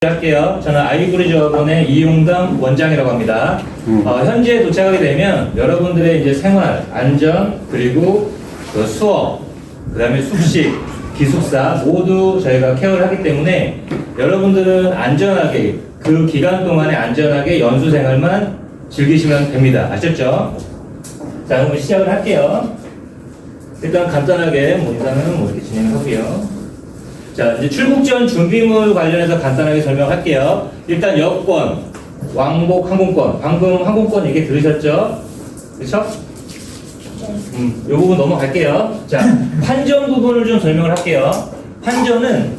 할게요. 저는 아이브리저번의 이용담 원장이라고 합니다. 현지에 도착하게 되면 여러분들의 이제 생활, 안전, 그리고 그 수업, 그 다음에 숙식, 기숙사 모두 저희가 케어를 하기 때문에 여러분들은 안전하게 그 기간 동안에 안전하게 연수 생활만 즐기시면 됩니다. 아셨죠? 자, 그럼 시작을 할게요. 일단 간단하게 인사는 이렇게 진행하고요. 자, 이제 출국 전 준비물 관련해서 간단하게 설명할게요. 일단 여권, 왕복 항공권. 방금 항공권 얘기 들으셨죠? 그렇죠? 이 부분 넘어갈게요. 자, 환전 부분을 좀 설명을 할게요. 환전은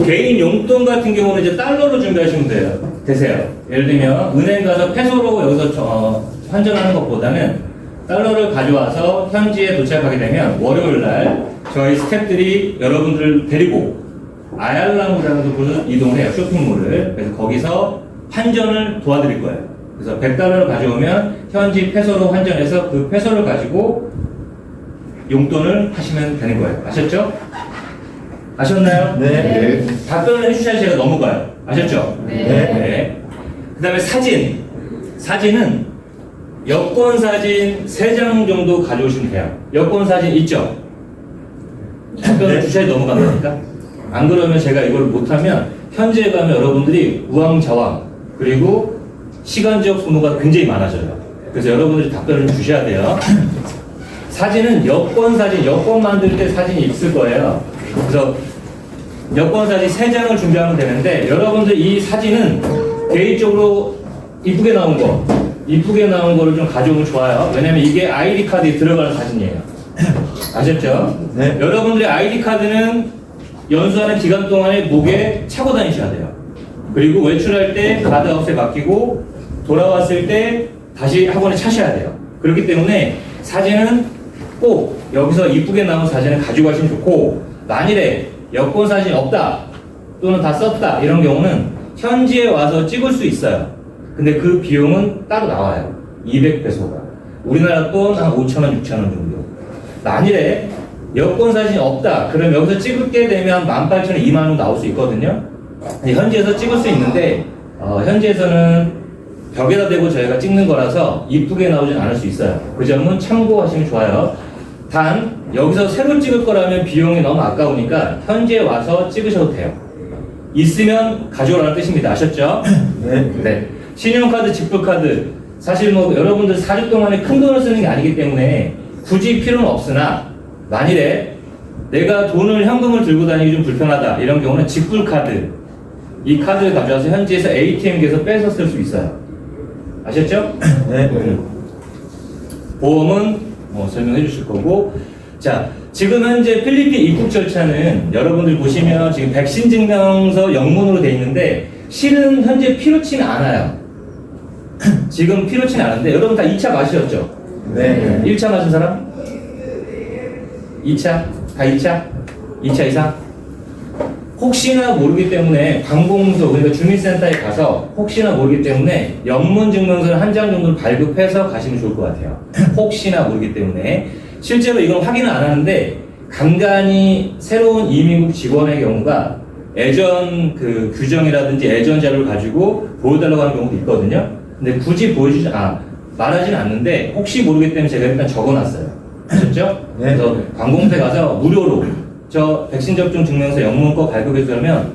개인 용돈 같은 경우는 이제 달러로 준비하시면 되세요. 예를 들면 은행 가서 페소로 여기서 환전하는 것보다는 달러를 가져와서 현지에 도착하게 되면 월요일 날 저희 스태프들이 여러분들을 데리고 아얄라무라는 곳으로 이동을 해요. 쇼핑몰을. 그래서 거기서 환전을 도와드릴 거예요. 그래서 100달러를 가져오면 현지 페소로 환전해서 그 페소를 가지고 용돈을 하시면 되는 거예요. 아셨죠? 아셨나요? 네. 답변을 해주셔야 제가 넘어가요. 아셨죠? 네. 그 다음에 사진. 사진은 여권 사진 3장 정도 가져오시면 돼요. 여권 사진 있죠? 답변을 주셔야 넘어간다니까? 안 그러면 제가 이걸 못하면 현지에 가면 여러분들이 우왕좌왕 그리고 시간적 소모가 굉장히 많아져요. 그래서 여러분들이 답변을 주셔야 돼요. 사진은 여권 사진, 여권 만들 때 사진이 있을 거예요. 그래서 여권 사진 3장을 준비하면 되는데 여러분들 이 사진은 개인적으로 이쁘게 나온 거를 좀 가져오면 좋아요. 왜냐면 이게 아이디 카드에 들어가는 사진이에요. 아셨죠? 네. 여러분들의 아이디 카드는 연수하는 기간 동안에 목에 차고 다니셔야 돼요. 그리고 외출할 때 가드하우스에 맡기고 돌아왔을 때 다시 학원에 차셔야 돼요. 그렇기 때문에 사진은 꼭 여기서 이쁘게 나온 사진을 가지고 가시면 좋고, 만일에 여권 사진이 없다 또는 다 썼다 이런 경우는 현지에 와서 찍을 수 있어요. 근데 그 비용은 따로 나와요. 200페소가. 우리나라 돈 한 5,000원, 6,000원 정도. 만일에 여권 사진이 없다 그럼 여기서 찍게 되면 18,000원, 20,000원 나올 수 있거든요. 현지에서 찍을 수 있는데 현지에서는 벽에다 대고 저희가 찍는 거라서 이쁘게 나오진 않을 수 있어요. 그 점은 참고하시면 좋아요. 단 여기서 새로 찍을 거라면 비용이 너무 아까우니까 현지에 와서 찍으셔도 돼요. 있으면 가져오라는 뜻입니다. 아셨죠? 네. 신용카드, 지불카드 사실 여러분들 4주 동안에 큰 돈을 쓰는 게 아니기 때문에 굳이 필요는 없으나 만일에 내가 현금을 들고 다니기 좀 불편하다 이런 경우는 직불카드, 이 카드를 가져와서 현지에서 ATM기에서 빼서 쓸 수 있어요. 아셨죠? 네. 보험은 설명해 주실 거고. 자, 지금 현재 필리핀 입국 절차는 여러분들 보시면 지금 백신 증명서 영문으로 돼 있는데 실은 현재 필요치는 않아요. 지금 필요치는 않은데 여러분 다 2차 맞으셨죠? 네. 1차 맞은 사람? 2차? 다 2차? 2차 이상? 혹시나 모르기 때문에 관공서, 그러니까 주민센터에 가서 혹시나 모르기 때문에 영문 증명서를 한 장 정도를 발급해서 가시면 좋을 것 같아요. 혹시나 모르기 때문에. 실제로 이건 확인은 안 하는데 간간히 새로운 이민국 직원의 경우가 예전 그 규정이라든지 예전 자료를 가지고 보여달라고 하는 경우도 있거든요. 근데 굳이 말하지는 않는데 혹시 모르기 때문에 제가 일단 적어놨어요. 아셨죠? 네. 그래서 관공서에 가서 무료로 저 백신 접종 증명서 영문 거 발급해주면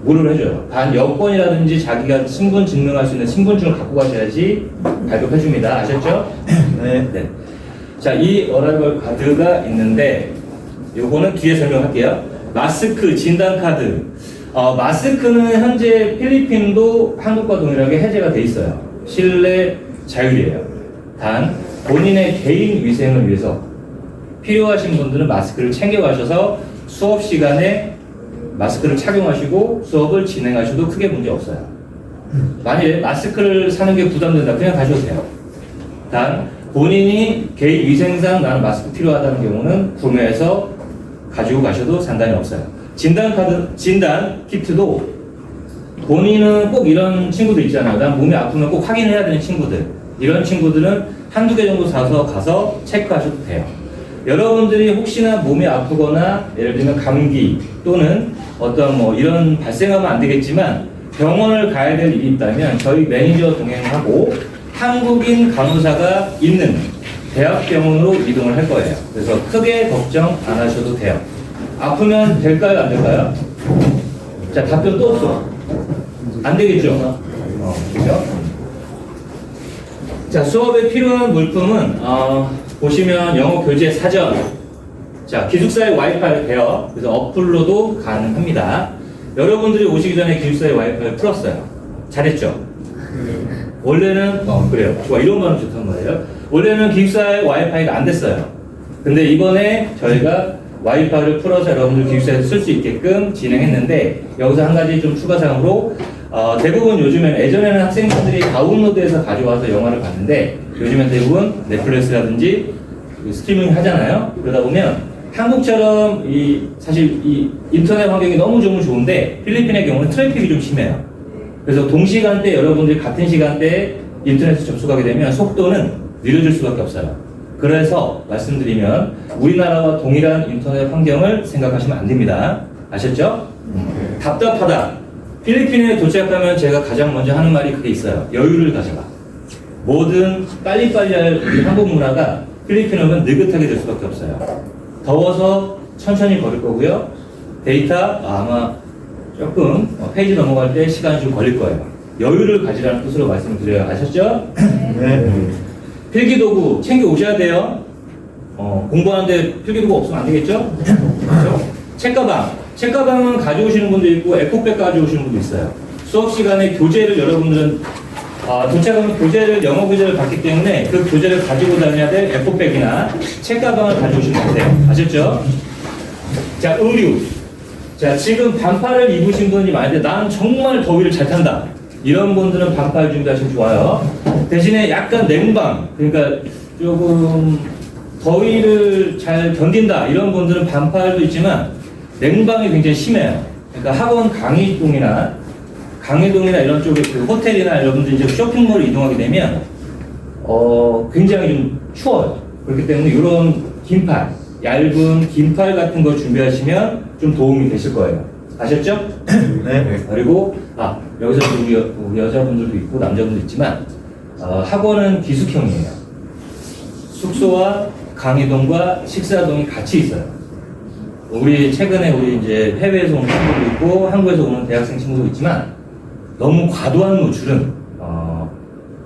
무료로 해줘요. 단 여권이라든지 자기가 신분 증명할 수 있는 신분증을 갖고 가셔야지 발급해줍니다. 아셨죠? 네. 자, 이 어라이벌 카드가 있는데 요거는 뒤에 설명할게요. 마스크, 진단카드. 마스크는 현재 필리핀도 한국과 동일하게 해제가 돼 있어요. 실내 자율이에요. 단 본인의 개인 위생을 위해서 필요하신 분들은 마스크를 챙겨가셔서 수업 시간에 마스크를 착용하시고 수업을 진행하셔도 크게 문제 없어요. 만약에 마스크를 사는 게 부담된다 그냥 가셔도 돼요. 단 본인이 개인 위생상 나는 마스크 필요하다는 경우는 구매해서 가지고 가셔도 상관이 없어요. 진단 키트도 본인은 꼭 이런 친구들 있잖아요. 난 몸이 아프면 꼭 확인해야 되는 친구들. 이런 친구들은 한두 개 정도 사서 가서 체크하셔도 돼요. 여러분들이 혹시나 몸이 아프거나 예를 들면 감기 또는 어떤 뭐 이런 발생하면 안 되겠지만 병원을 가야 될 일이 있다면 저희 매니저 동행하고 한국인 간호사가 있는 대학병원으로 이동을 할 거예요. 그래서 크게 걱정 안 하셔도 돼요. 아프면 될까요? 안 될까요? 자, 답변 또 없어. 안 되겠죠? 그죠? 자, 수업에 필요한 물품은, 보시면 영어 교재 사전. 자, 기숙사에 와이파이가 돼요. 그래서 어플로도 가능합니다. 여러분들이 오시기 전에 기숙사에 와이파이를 풀었어요. 잘했죠? 원래는, 그래요. 좋아. 이런 거는 좋단 말이에요. 원래는 기숙사에 와이파이가 안 됐어요. 근데 이번에 저희가 와이파이를 풀어서 여러분들 기숙사에서 쓸 수 있게끔 진행했는데, 여기서 한 가지 좀 추가 사항으로, 대부분 요즘에는, 예전에는 학생분들이 다운로드해서 가져와서 영화를 봤는데, 요즘엔 대부분 넷플릭스라든지 스트리밍 하잖아요. 그러다 보면 한국처럼 사실 이 인터넷 환경이 너무 좋은데, 필리핀의 경우는 트래픽이 좀 심해요. 그래서 동시간대 여러분들이 같은 시간대에 인터넷에 접속하게 되면 속도는 느려질 수밖에 없어요. 그래서 말씀드리면 우리나라와 동일한 인터넷 환경을 생각하시면 안 됩니다. 아셨죠? 답답하다. 필리핀에 도착하면 제가 가장 먼저 하는 말이 그게 있어요. 여유를 가져라. 뭐든 빨리빨리 할 우리 한국 문화가 필리핀 오면 느긋하게 될 수밖에 없어요. 더워서 천천히 걸을 거고요. 데이터 아마 조금 페이지 넘어갈 때 시간이 좀 걸릴 거예요. 여유를 가지라는 뜻으로 말씀을 드려요. 아셨죠? 네. 필기도구 챙겨 오셔야 돼요. 공부하는데 필기도구 없으면 안 되겠죠? 그렇죠? 책가방은 가져오시는 분도 있고 에코백 가져오시는 분도 있어요. 수업 시간에 교재를 여러분들은 도착하면 영어 교재를 받기 때문에 그 교재를 가지고 다녀야 될 에코백이나 책가방을 가져오시면 돼요. 아셨죠? 자, 의류. 자, 지금 반팔을 입으신 분이 많은데 난 정말 더위를 잘 탄다. 이런 분들은 반팔 준비하시면 좋아요. 대신에 약간 냉방, 그러니까 조금 더위를 잘 견딘다. 이런 분들은 반팔도 있지만 냉방이 굉장히 심해요. 그러니까 학원 강의동이나 이런 쪽에 그 호텔이나 여러분들 이제 쇼핑몰을 이동하게 되면 굉장히 좀 추워요. 그렇기 때문에 이런 긴팔, 얇은 긴팔 같은 거 준비하시면 좀 도움이 되실 거예요. 아셨죠? 네. 그리고 여기서 우리 여자분들도 있고 남자분도 있지만 학원은 기숙형이에요. 숙소와 강의동과 식사동이 같이 있어요. 최근에 우리 이제 해외에서 오는 친구도 있고 한국에서 오는 대학생 친구도 있지만 너무 과도한 노출은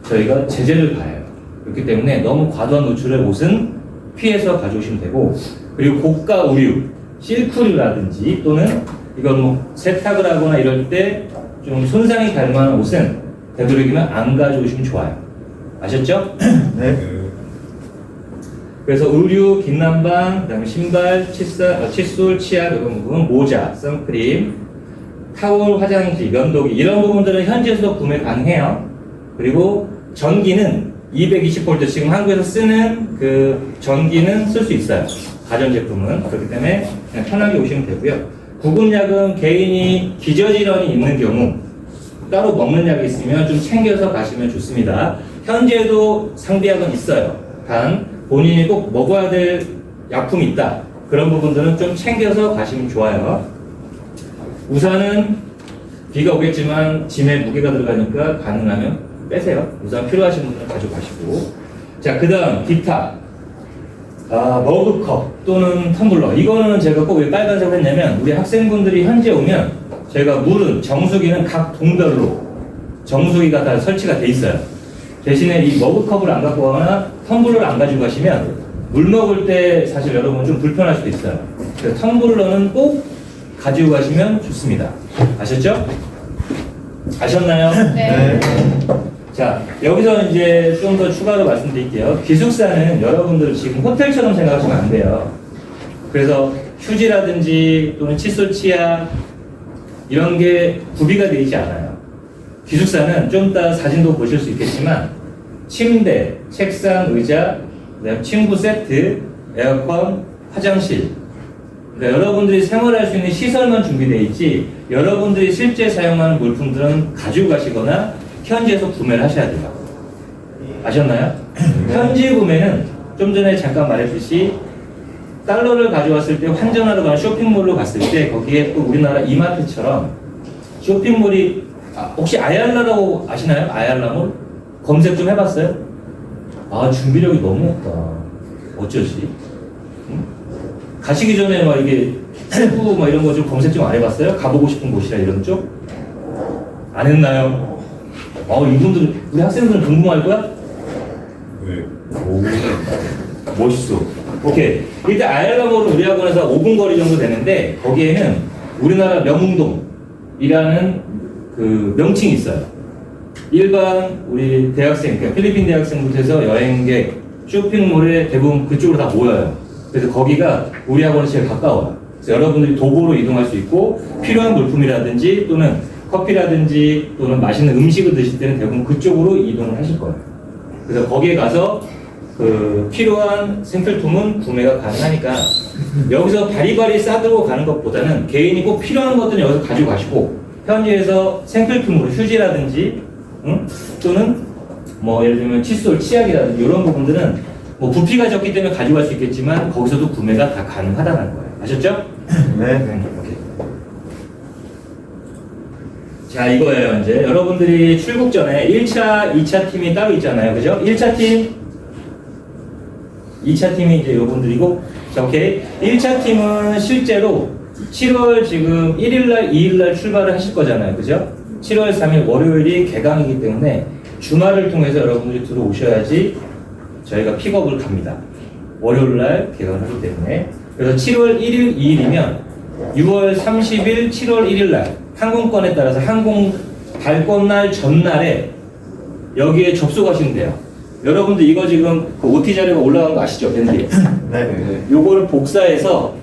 저희가 제재를 가해요. 그렇기 때문에 너무 과도한 노출의 옷은 피해서 가져오시면 되고, 그리고 고가 의류, 실크류라든지 또는 이건 뭐 세탁을 하거나 이럴 때 좀 손상이 갈 만한 옷은 되도록이면 안 가져오시면 좋아요. 아셨죠? 네. 그래서 의류, 긴난방, 그다음에 신발, 칫솔, 치약 이런 부분, 모자, 선크림, 타올, 화장지, 면도기 이런 부분들은 현지에서 구매 가능해요. 그리고 전기는 220V 지금 한국에서 쓰는 그 전기는 쓸 수 있어요. 가전제품은. 그렇기 때문에 그냥 편하게 오시면 되고요. 구급약은 개인이 기저질환이 있는 경우 따로 먹는 약이 있으면 좀 챙겨서 가시면 좋습니다. 현재도 상비약은 있어요. 단 본인이 꼭 먹어야 될 약품이 있다. 그런 부분들은 좀 챙겨서 가시면 좋아요. 우산은 비가 오겠지만 짐에 무게가 들어가니까 가능하면 빼세요. 우산 필요하신 분들은 가져가시고. 자, 그 다음 기타. 머그컵 또는 텀블러. 이거는 제가 꼭 왜 빨간색을 했냐면 우리 학생분들이 현재 오면 저희가 물은 정수기는 각 동별로 정수기가 다 설치가 돼 있어요. 대신에 이 머그컵을 안 갖고 가거나 텀블러를 안 가지고 가시면 물 먹을 때 사실 여러분 좀 불편할 수도 있어요. 그래서 텀블러는 꼭 가지고 가시면 좋습니다. 아셨죠? 아셨나요? 네. 자, 여기서 이제 좀 더 추가로 말씀드릴게요. 기숙사는 여러분들 지금 호텔처럼 생각하시면 안 돼요. 그래서 휴지라든지 또는 칫솔, 치약 이런 게 구비가 되어 있지 않아요. 기숙사는 좀 이따 사진도 보실 수 있겠지만 침대, 책상, 의자, 그다음 침구 세트, 에어컨, 화장실. 그러니까 여러분들이 생활할 수 있는 시설만 준비되어 있지 여러분들이 실제 사용하는 물품들은 가지고 가시거나 현지에서 구매를 하셔야 돼요. 아셨나요? 현지 구매는 좀 전에 잠깐 말했듯이 달러를 가져왔을 때 환전하러 가는 쇼핑몰로 갔을 때 거기에 또 우리나라 이마트처럼 쇼핑몰이 혹시 아얄라라고 아시나요? 아얄라몰? 검색 좀 해봤어요? 아 준비력이 너무 없다. 어쩌지? 응? 가시기 전에 막 이게 세부 막 이런 거 좀 검색 좀 안 해봤어요? 가보고 싶은 곳이라 이런 쪽? 안 했나요? 이분들 우리 학생들은 궁금할 거야? 네. 오, 멋있어. 오케이. 일단 아얄라몰은 우리 학원에서 5분 거리 정도 되는데 거기에는 우리나라 명웅동이라는 그 명칭이 있어요. 일반 우리 대학생, 그러니까 필리핀 대학생부터 해서 여행객, 쇼핑몰에 대부분 그쪽으로 다 모여요. 그래서 거기가 우리 학원에 제일 가까워요. 그래서 여러분들이 도보로 이동할 수 있고 필요한 물품이라든지 또는 커피라든지 또는 맛있는 음식을 드실 때는 대부분 그쪽으로 이동을 하실 거예요. 그래서 거기에 가서 그 필요한 생필품은 구매가 가능하니까 여기서 바리바리 싸들고 가는 것보다는 개인이 꼭 필요한 것들은 여기서 가지고 가시고 현지에서 생필품으로 휴지라든지 또는 뭐 예를 들면 칫솔, 치약이라든지 이런 부분들은 뭐 부피가 적기 때문에 가져갈 수 있겠지만 거기서도 구매가 다 가능하다는 거예요. 아셨죠? 네. 오케이. 자 이거예요. 이제 여러분들이 출국 전에 1차, 2차 팀이 따로 있잖아요. 그죠? 1차 팀, 2차 팀이 이제 여러분들이고 자 오케이. 1차 팀은 실제로 7월 지금 1일날, 2일날 출발을 하실 거잖아요. 그죠? 7월 3일 월요일이 개강이기 때문에 주말을 통해서 여러분들이 들어오셔야지 저희가 픽업을 갑니다. 월요일날 개강을 하기 때문에. 그래서 7월 1일, 2일이면 6월 30일, 7월 1일날 항공권에 따라서 항공 발권날 전날에 여기에 접속하시면 돼요. 여러분들 이거 지금 그 OT 자료가 올라간 거 아시죠? 밴드에. 네. 요거를 복사해서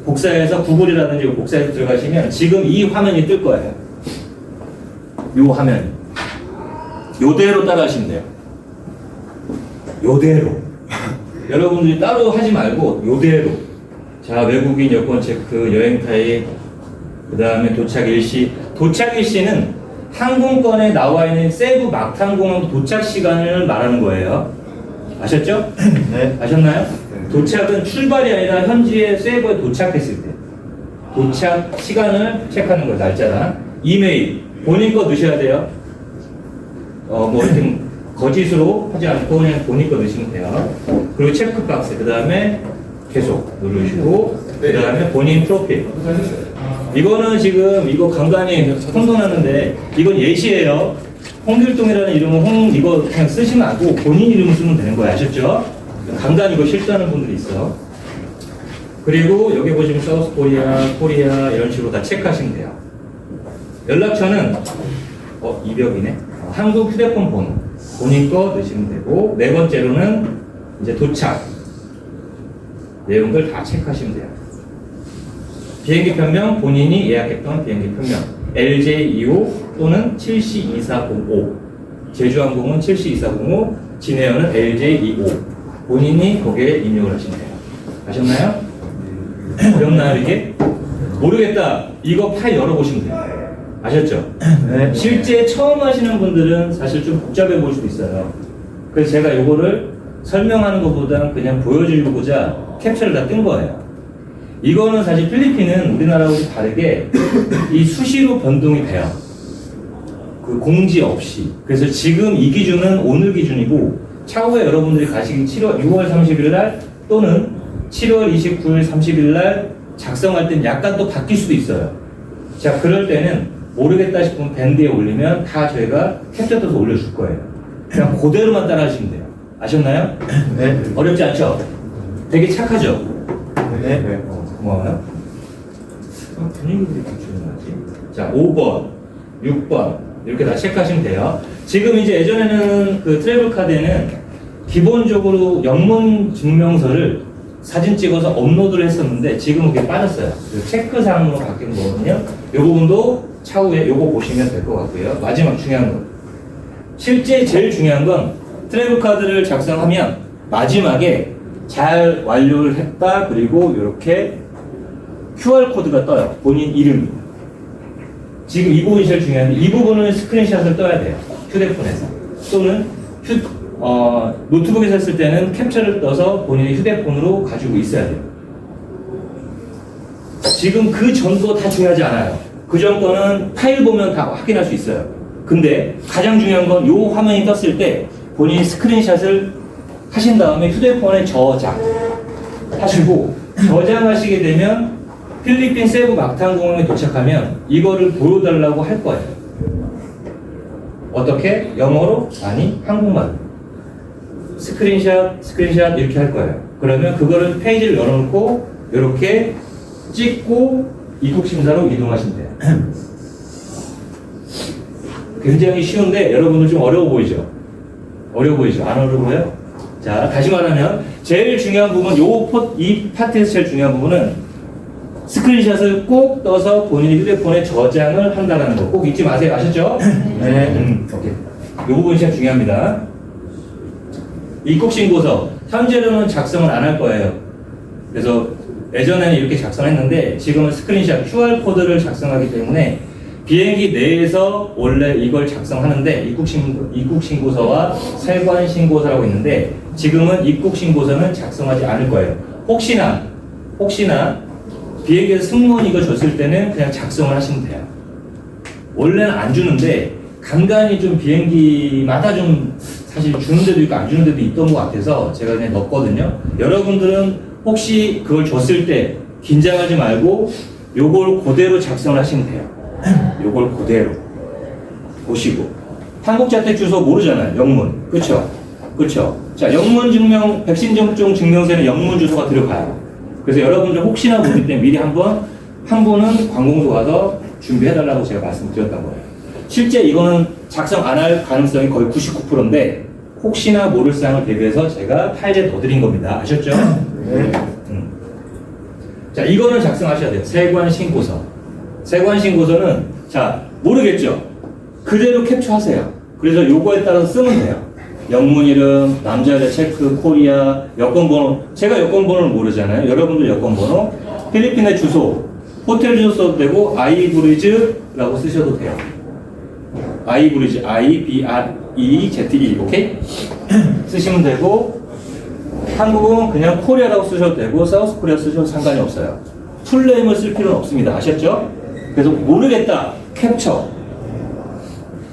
복사해서 구글이라든지 복사해서 들어가시면 지금 이 화면이 뜰 거예요. 요 화면. 요대로 따라하시면 돼요. 요대로. 여러분들이 따로 하지 말고 요대로. 자, 외국인 여권 체크, 여행 타입, 그 다음에 도착 일시. 도착 일시는 항공권에 나와 있는 세부 막항공항 도착 시간을 말하는 거예요. 아셨죠? 네. 아셨나요? 네. 도착은 출발이 아니라 현지에 세부에 도착했을 때 도착 시간을 체크하는 거예요. 날짜랑. 이메일 본인 거 넣으셔야 돼요. 뭐 하여튼 거짓으로 하지 않고 그냥 본인 거 넣으시면 돼요. 그리고 체크박스 그 다음에 계속 누르시고 그 다음에 본인 프로필. 이거는 지금 이거 간간히 혼돈하는데 이건 예시예요. 홍길동이라는 이름은 이거 그냥 쓰시면 안 되고 본인 이름을 쓰면 되는 거예요. 아셨죠? 간간히 이거 실수하는 분들이 있어. 그리고 여기 보시면 사우스 코리아, 코리아 이런 식으로 다 체크하시면 돼요. 연락처는 이벽이네. 한국 휴대폰 번호 본인 거 넣으시면 되고 네 번째로는 이제 도착 내용들 다 체크하시면 돼요. 비행기 편명 본인이 예약했던 비행기 편명 LJ25 또는 7C2405 제주항공은 7C2405 진에어는 LJ25 본인이 거기에 입력을 하시면 돼요. 아셨나요? 어렵나요 이게? 모르겠다. 이거 파일 열어보시면 돼요. 아셨죠? 네. 실제 처음 하시는 분들은 사실 좀 복잡해 보일 수도 있어요. 그래서 제가 이거를 설명하는 것보다는 그냥 보여주고자 캡처를 다 뜬 거예요. 이거는 사실 필리핀은 우리나라하고 다르게 이 수시로 변동이 돼요. 그 공지 없이. 그래서 지금 이 기준은 오늘 기준이고 차후에 여러분들이 가시기 6월 30일 날 또는 7월 29일 30일 날 작성할 땐 약간 또 바뀔 수도 있어요. 자, 그럴 때는 모르겠다 싶으면 밴드에 올리면 다 저희가 캡처 떠서 올려줄 거예요. 그냥 그대로만 따라 하시면 돼요. 아셨나요? 네. 어렵지 않죠? 되게 착하죠? 네. 고마워요. 분위기들이 중요하지. 자, 5번, 6번 이렇게 다 체크하시면 돼요. 지금 이제 예전에는 그 트래블 카드에는 기본적으로 영문 증명서를 사진 찍어서 업로드를 했었는데 지금은 그게 빠졌어요. 그 체크사항으로 바뀐 거거든요. 이 부분도 차후에 요거 보시면 될 것 같고요. 마지막 중요한 거. 실제 제일 중요한 건 트래블 카드를 작성하면 마지막에 잘 완료를 했다. 그리고 이렇게 QR코드가 떠요. 본인 이름이. 지금 이 부분이 제일 중요한데 이 부분은 스크린샷을 떠야 돼요. 휴대폰에서. 또는 노트북에서 했을 때는 캡처를 떠서 본인의 휴대폰으로 가지고 있어야 돼요. 지금 그 전 거 다 중요하지 않아요. 그 전 거는 파일 보면 다 확인할 수 있어요. 근데 가장 중요한 건 요 화면이 떴을 때 본인이 스크린샷을 하신 다음에 휴대폰에 저장하시고 저장하시게 되면 필리핀 세부 막탄공항에 도착하면 이거를 보여달라고 할 거예요. 어떻게? 영어로? 아니, 한국말로. 스크린샷 이렇게 할 거예요. 그러면 그거를 페이지를 열어놓고 이렇게 찍고 입국 심사로 이동하시면 돼요. 굉장히 쉬운데 여러분들 좀 어려워 보이죠? 어려워 보이죠? 안 어려워 보여요? 자, 다시 말하면 제일 중요한 부분, 이 파트에서 제일 중요한 부분은 스크린샷을 꼭 떠서 본인의 휴대폰에 저장을 한다는 거 꼭 잊지 마세요. 아셨죠? 네. 오케이. 이 부분이 제일 중요합니다. 입국신고서 현재로는 작성을 안 할 거예요. 그래서 예전에는 이렇게 작성했는데 지금은 스크린샷 QR코드를 작성하기 때문에 비행기 내에서 원래 이걸 작성하는데 입국신고서와 세관신고서라고 있는데 지금은 입국신고서는 작성하지 않을 거예요. 혹시나 비행기에서 승무원이 이거 줬을 때는 그냥 작성을 하시면 돼요. 원래는 안 주는데 간간히 좀 비행기마다 좀 사실 주는 데도 있고 안 주는 데도 있던 것 같아서 제가 그냥 넣었거든요. 여러분들은 혹시 그걸 줬을 때 긴장하지 말고 요걸 그대로 작성을 하시면 돼요. 요걸 그대로 보시고 한국자택 주소 모르잖아요. 영문. 그쵸? 자, 영문 증명, 백신 접종 증명서에는 영문 주소가 들어가요. 그래서 여러분들 혹시나 모르기 때문에 미리 한 분은 관공서 가서 준비해달라고 제가 말씀드렸던 거예요. 실제 이거는 작성 안 할 가능성이 거의 99%인데 혹시나 모를 사항을 대비해서 제가 파일에 넣어드린 겁니다. 아셨죠? 네. 자, 이거는 작성하셔야 돼요. 세관신고서. 세관신고서는 자, 모르겠죠? 그대로 캡처하세요. 그래서 요거에 따라서 쓰면 돼요. 영문 이름, 남자 여자 체크, 코리아, 여권번호. 제가 여권번호를 모르잖아요. 여러분들 여권번호, 필리핀의 주소, 호텔 주소 써도 되고 아이브리즈라고 쓰셔도 돼요. 아이브리즈, I-B-R-E-Z-E, 오케이? 쓰시면 되고 한국은 그냥 코리아라고 쓰셔도 되고 사우스 코리아 쓰셔도 상관이 없어요. 풀네임을 쓸 필요는 없습니다. 아셨죠? 그래서 모르겠다, 캡처.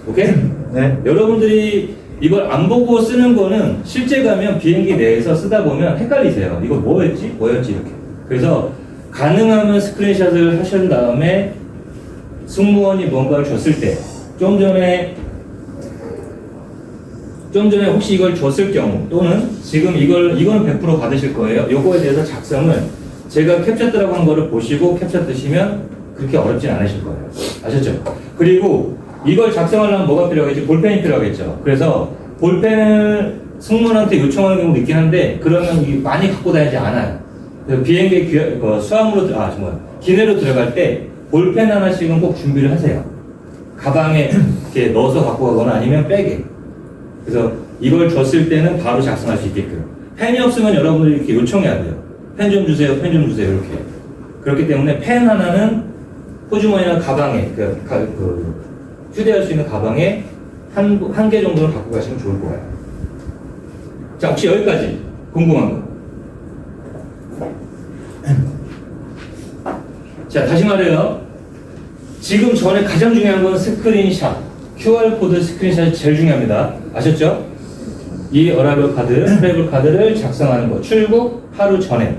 오케이? 네. 여러분들이 이걸 안 보고 쓰는 거는 실제 가면 비행기 내에서 쓰다 보면 헷갈리세요. 이거 뭐였지 이렇게. 그래서 가능하면 스크린샷을 하신 다음에 승무원이 뭔가를 줬을 때 좀 전에 혹시 이걸 줬을 경우 또는 지금 이거는 100% 받으실 거예요. 요거에 대해서 작성을 제가 캡처 뜨라고 한 거를 보시고 캡처 뜨시면 그렇게 어렵진 않으실 거예요. 아셨죠? 그리고 이걸 작성하려면 뭐가 필요하겠지? 볼펜이 필요하겠죠. 그래서 볼펜을 승무원한테 요청하는 경우도 있긴 한데 그러면 많이 갖고 다니지 않아요. 그래서 비행기에 기내로 들어갈 때 볼펜 하나씩은 꼭 준비를 하세요. 가방에 이렇게 넣어서 갖고 가거나 아니면 백에. 그래서 이걸 줬을 때는 바로 작성할 수 있게끔. 펜이 없으면 여러분들이 이렇게 요청해야 돼요. 펜 좀 주세요, 이렇게. 그렇기 때문에 펜 하나는 호주머니나 가방에, 휴대할 수 있는 가방에 한 개 정도는 갖고 가시면 좋을 거예요. 자, 혹시 여기까지 궁금한 거? 자, 다시 말해요. 지금 전에 가장 중요한 건 스크린샷. QR코드 스크린샷이 제일 중요합니다. 아셨죠? 이 어라이벌 카드, 트래블 카드를 작성하는 거. 출국 하루 전에.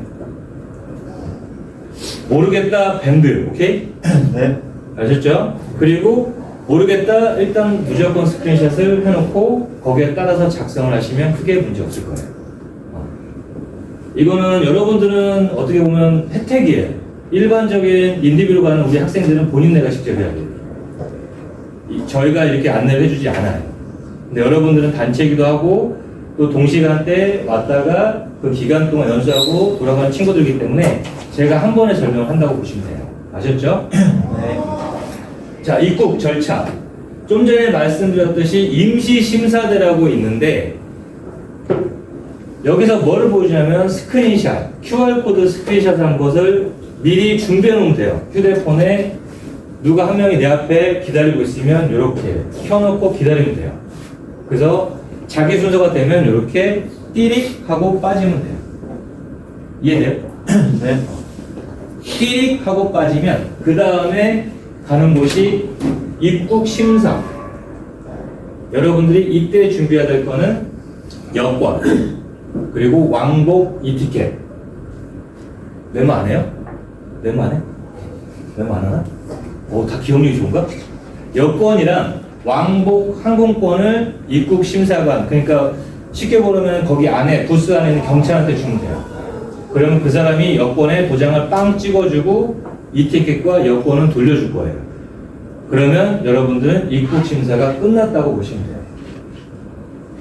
모르겠다, 밴드. 오케이? 네. 아셨죠? 그리고 모르겠다, 일단 무조건 스크린샷을 해놓고 거기에 따라서 작성을 하시면 크게 문제 없을 거예요. 이거는 여러분들은 어떻게 보면 혜택이에요. 일반적인 인디비로 가는 우리 학생들은 본인네가 직접 해야 돼요. 저희가 이렇게 안내를 해주지 않아요. 근데 여러분들은 단체이기도 하고 또 동시간대 왔다가 그 기간 동안 연수하고 돌아가는 친구들이기 때문에 제가 한 번에 설명을 한다고 보시면 돼요. 아셨죠? 네. 자, 입국 절차. 좀 전에 말씀드렸듯이 임시심사대라고 있는데 여기서 뭐를 보여주냐면 스크린샷, QR코드 스크린샷 한 것을 미리 준비해 놓으면 돼요. 휴대폰에 누가 한 명이 내 앞에 기다리고 있으면 이렇게 켜놓고 기다리면 돼요. 그래서 자기 순서가 되면 이렇게 띠릭 하고 빠지면 돼요. 이해돼요? 네. 띠릭 하고 빠지면 그 다음에 가는 곳이 입국 심사. 여러분들이 이때 준비해야 될 거는 여권 그리고 왕복 이티켓. 메모 안 해요? 메모 안 해? 메모 안 하나? 다 기억력이 좋은가? 여권이랑 왕복 항공권을 입국 심사관, 그러니까 쉽게 보면 거기 안에 부스 안에 있는 경찰한테 주면 돼요. 그러면 그 사람이 여권에 도장을 빵 찍어주고 이 티켓과 여권은 돌려줄 거예요. 그러면 여러분들은 입국 심사가 끝났다고 보시면 돼요.